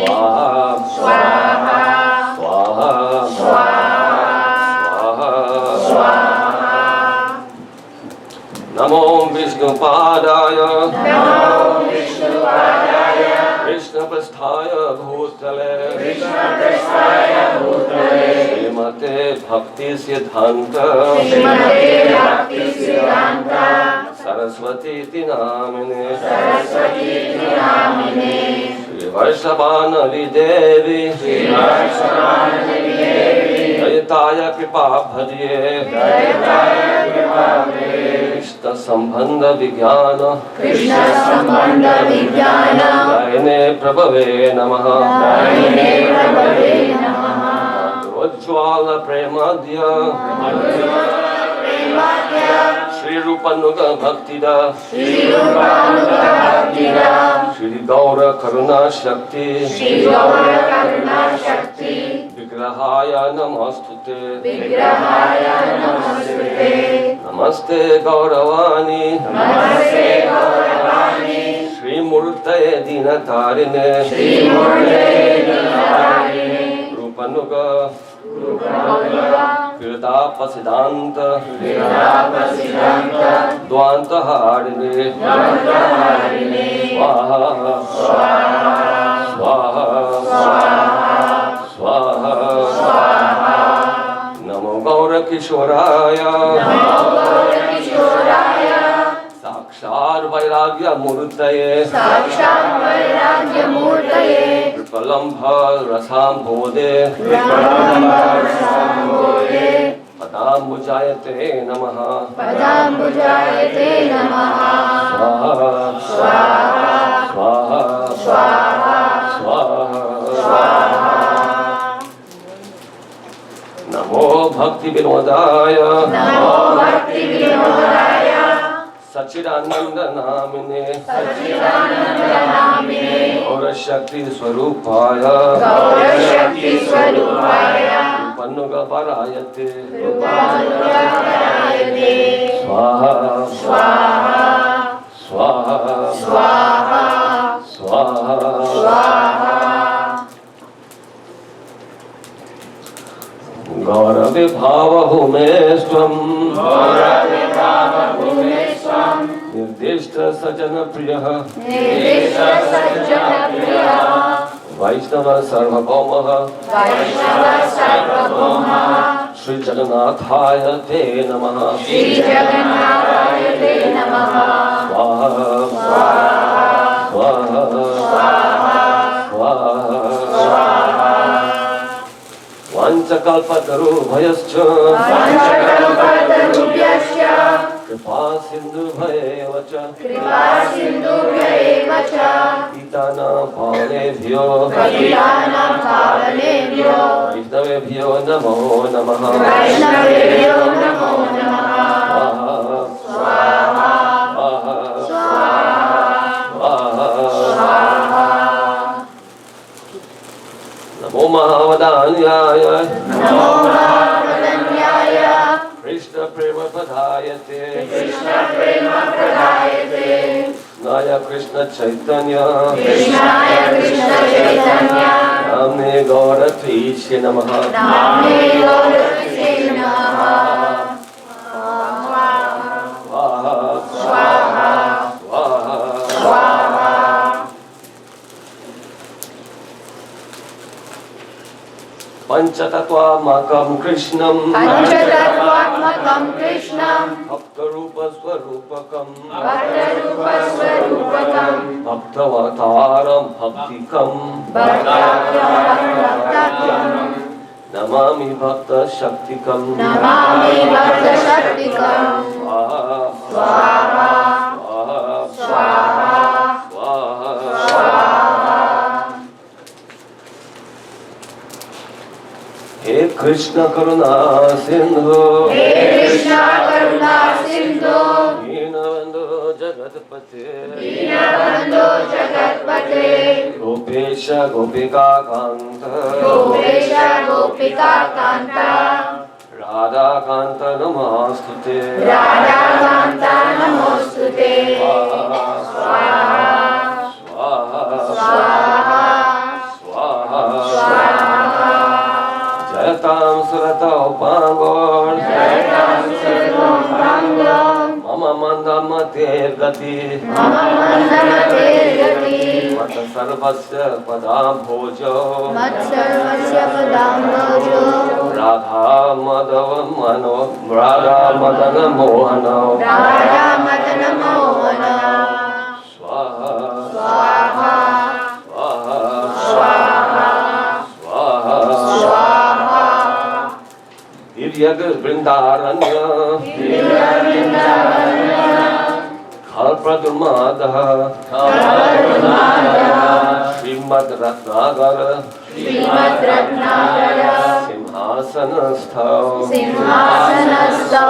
Speaker 3: स्वाहा स्वाहा स्वाहा नमो विष्णुपादाय कृष्णप्रस्थाय भूतले श्रीमते भक्ति सिद्धांत सरस्वती नामिने श्री वैष्णवानवि देवी दयिताय कृपा भजिए कृष्ण संबंध विज्ञान गायने प्रभवे नमः उज्ज्वल प्रेमाद्य श्री रूपानुग भक्तिदा श्री गौर करुणा शक्ति विग्रहाय नमस्तुते नमस्ते गौरवाणी श्री मूर्तये दीनतारिणे रूपानुग कृतापसिदांत द्वांतहारिणे स्वाहा स्वाहा स्वाहा नमो गौर किशोराय साक्षात् वैराग्य मूर्तये प्रलम्भ रसाम्भोदे पदाम्बुजायते नमः स्वाहा स्वाहा स्वाहा नमो भक्ति विनोदाय सच्चिदानंद नामिने गौर शक्ति स्वरूपाय रूपानुग वरायते स्वाहा स्वाहा स्वाहा गौरवे भावहु मे स्वम् निर्दिष्ट सजन प्रियः वैष्णव सार्वभौमः श्री जगन्नाथाय ते नमः स्वाहा स्वाहा स्वाहा वाञ्छकल्पतरुभ्यश्च कृपा सिन्धुभ्येव च पतितानां पावनेभ्यो वैष्णवेभ्यो नमो नमः नमो महावदान्याय कृष्ण प्रेम प्रदायते कृष्णाय कृष्ण चैतन्य नाम्ने गौरत्रीशे नमः पंचतत्वात्मकं कृष्णं भक्तरूपस्वरूपकं भक्तवतारं भक्तिकं नमामि भक्तशक्तिकं स्वाहा स्वाहा हे कृष्ण करुणा सिंधु दीनबंधु जगतपते गोपेश गोपिका Kant Radha Kanta Namostute.
Speaker 2: Radha Kanta Namostute. Swaha.
Speaker 3: Swaha.
Speaker 2: Swaha.
Speaker 3: Swaha.
Speaker 2: Swaha.
Speaker 3: Jayatam Surata Upangor.
Speaker 2: Jayatam Surata Upangor.
Speaker 3: Mama Mandamate Gati.
Speaker 2: Mama Mandamate Gati.
Speaker 3: Mata Sarvasya Padam Bhojo.
Speaker 2: Mat Sarvasya Padam Bhojo.
Speaker 3: Radha Madhava Mano. Radha Madana Mohana.
Speaker 2: Radha Madana Mohana.
Speaker 3: Swaha.
Speaker 2: Swaha.
Speaker 3: Swaha.
Speaker 2: Swaha.
Speaker 3: Swaha.
Speaker 2: Swaha.
Speaker 3: Divyag Vrindaranya. Kalpradurmada. Srimad Ratnagara.
Speaker 2: Srimad Ratnagara.
Speaker 3: Simhasanastha.
Speaker 2: Simhasanastha.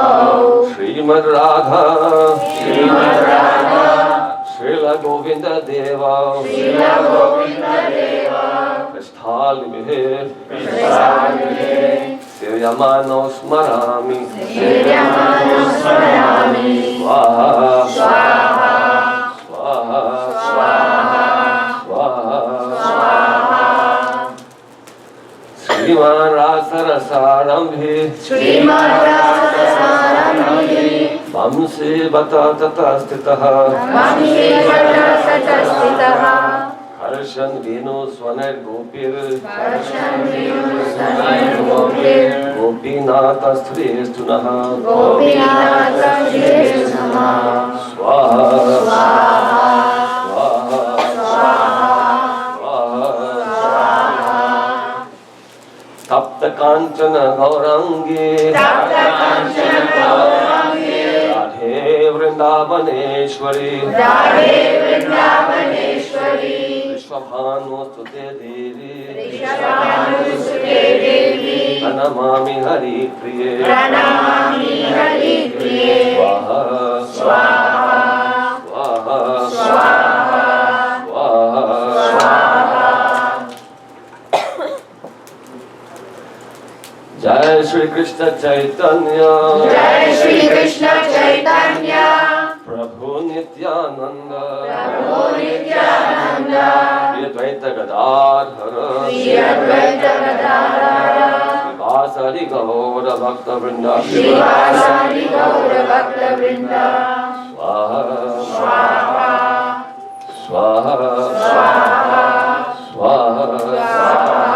Speaker 3: Srimad Radha.
Speaker 2: Srimad Radha.
Speaker 3: Srila Govinda Deva.
Speaker 2: Srila Govinda Deva.
Speaker 3: Prasthalihe.
Speaker 2: Prasthalihe.
Speaker 3: Sevyamano Smarami.
Speaker 2: Sevyamano Smarami.
Speaker 3: Swaha.
Speaker 2: Swaha.
Speaker 3: Swaha.
Speaker 2: Swaha.
Speaker 3: Swaha.
Speaker 2: Swaha.
Speaker 3: Sriman Rasarasarambhi.
Speaker 2: Srimad Rasarasarambhi.
Speaker 3: Vamsi Bata Tata Stitaha.
Speaker 2: Vamsi Bata Tata Stitaha.
Speaker 3: Harshan Venu Swanet Gopir.
Speaker 2: Harshan Venu Swanet Gopir.
Speaker 3: Gopinata Sristunaha.
Speaker 2: Gopinata Sristunaha.
Speaker 3: Swaha.
Speaker 2: Swaha.
Speaker 3: Swaha.
Speaker 2: Swaha.
Speaker 3: Swaha. Tapta Kanchana Gaurangi.
Speaker 2: Tapta Kanchana Gaurangi.
Speaker 3: Radhe Vrindavaneshwari.
Speaker 2: Radhe Vrindavaneshwari.
Speaker 3: Vishwabhanu Sute Devi.
Speaker 2: Rishabhanusute Devi.
Speaker 3: Pranamami Hari Priye.
Speaker 2: Pranamami Hari Priye.
Speaker 3: Swaha.
Speaker 2: Swaha.
Speaker 3: Swaha.
Speaker 2: Swaha.
Speaker 3: Swaha.
Speaker 2: Swaha.
Speaker 3: Jai Shri Krishna Chaitanya.
Speaker 2: Jai Shri Krishna Chaitanya.
Speaker 3: Prabhu Nityananda.
Speaker 2: Prabhu Nityananda.
Speaker 3: Shri Advaita Gadadhara.
Speaker 2: Shri Advaita Gadadhara.
Speaker 3: Vasari Gaura Bhakta Vrinda.
Speaker 2: Srivasari Gaura Bhakta Vrinda.
Speaker 3: Swaha.
Speaker 2: Swaha.
Speaker 3: Swaha.
Speaker 2: Swaha.
Speaker 3: Swaha.
Speaker 2: Swaha.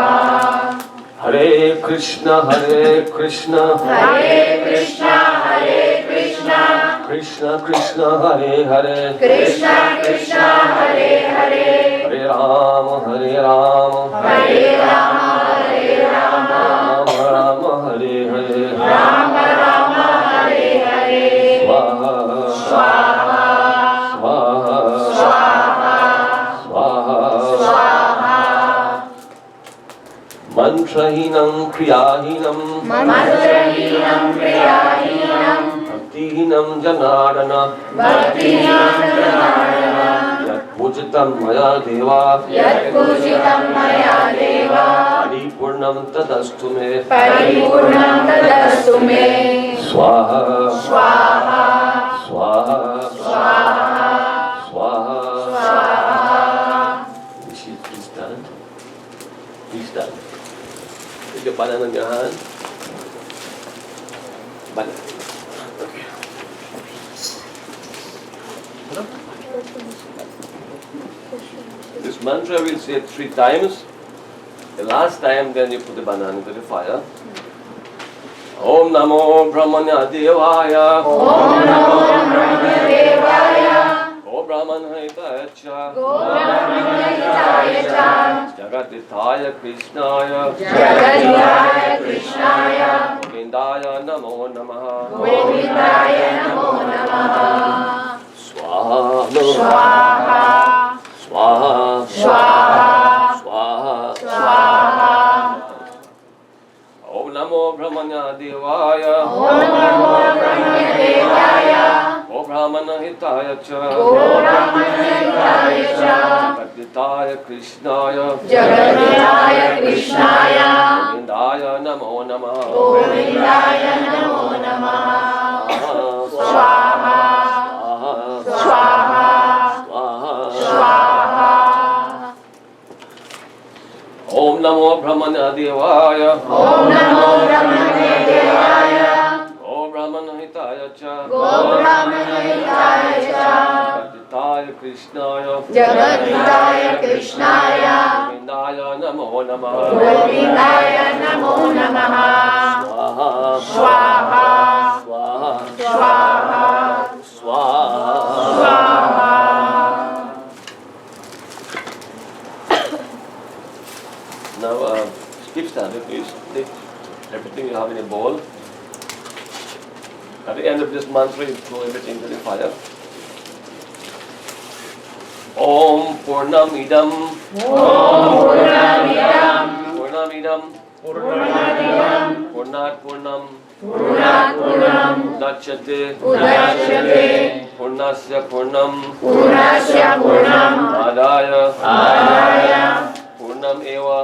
Speaker 3: Hare Krishna, Hare Krishna.
Speaker 2: Hare Krishna, Hare Krishna.
Speaker 3: Krishna Krishna, Hare Hare.
Speaker 2: Krishna Krishna, Hare Hare.
Speaker 3: Hare Rama, Hare Rama.
Speaker 2: Hare Rama, Hare Rama.
Speaker 3: Rama Rama, Hare Hare.
Speaker 2: Rama Rama, Hare Hare.
Speaker 3: Swaha.
Speaker 2: Swaha.
Speaker 3: Swaha.
Speaker 2: Swaha.
Speaker 3: Swaha.
Speaker 2: Swaha.
Speaker 3: Mantrahinam kriyahinam.
Speaker 2: Mantrahinam Kriyahinam.
Speaker 3: Bhaktihinam janardana.
Speaker 2: Bhaktinam Janardana.
Speaker 3: Yat pujitam maya deva.
Speaker 2: Yat pujitam maya deva.
Speaker 3: Paripurnam tadastu me.
Speaker 2: Paripurnam tadastu me.
Speaker 3: Swaha.
Speaker 2: Swaha.
Speaker 3: Swaha.
Speaker 2: Swaha.
Speaker 3: Swaha.
Speaker 2: Swaha.
Speaker 3: Please stand. Please stand. Take your banana in your hand. Banana. Okay. This mantra we'll say it 3 times. The last time, then you put the banana into the fire. Om Namo Brahmanya Devaya.
Speaker 2: Om Namo Brahmadevaya.
Speaker 3: O Brahman Haitacha.
Speaker 2: Brahmadevaya cha.
Speaker 3: Jagatithaya Krishnaya.
Speaker 2: Jagadhaya Krishnaya.
Speaker 3: Govindaya Namo Namaha.
Speaker 2: Govindaya Namo Namaha.
Speaker 3: Swaha.
Speaker 2: Swaha.
Speaker 3: Swaha.
Speaker 2: Swaha.
Speaker 3: Swaha.
Speaker 2: Swaha.
Speaker 3: Om Namo Brahmanya Devaya.
Speaker 2: Om Namo Brahmadevaya.
Speaker 3: O Brahman Brahmana Hitaya Cha Jagaditaya Krishnaya Govindaya Namo Namaha Swaha Swaha Swaha Om Namo Brahmana Devaya Om Brahmana Hitaya Cha Jagaditaya Krishnaya Govindaya Namo Namaha Swaha Swaha Swaha Now keep standing, please. Take everything you have in a bowl. At the end of this mantra, you throw everything to the fire. Om Purnamidam Purnat Purnam Udachyate Purnasya Purnam Adaya Purnam Eva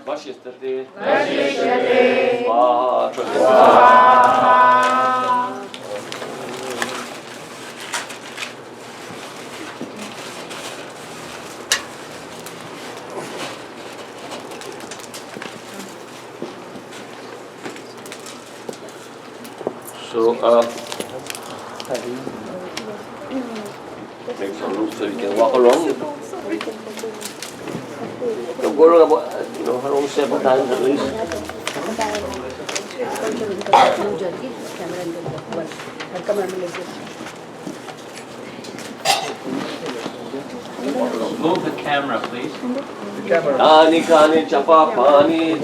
Speaker 3: Vashistate So, make some room so you can walk along. Don't go around about, around 7 times at least.
Speaker 1: Move the camera, please.
Speaker 3: Dani kani chapa pani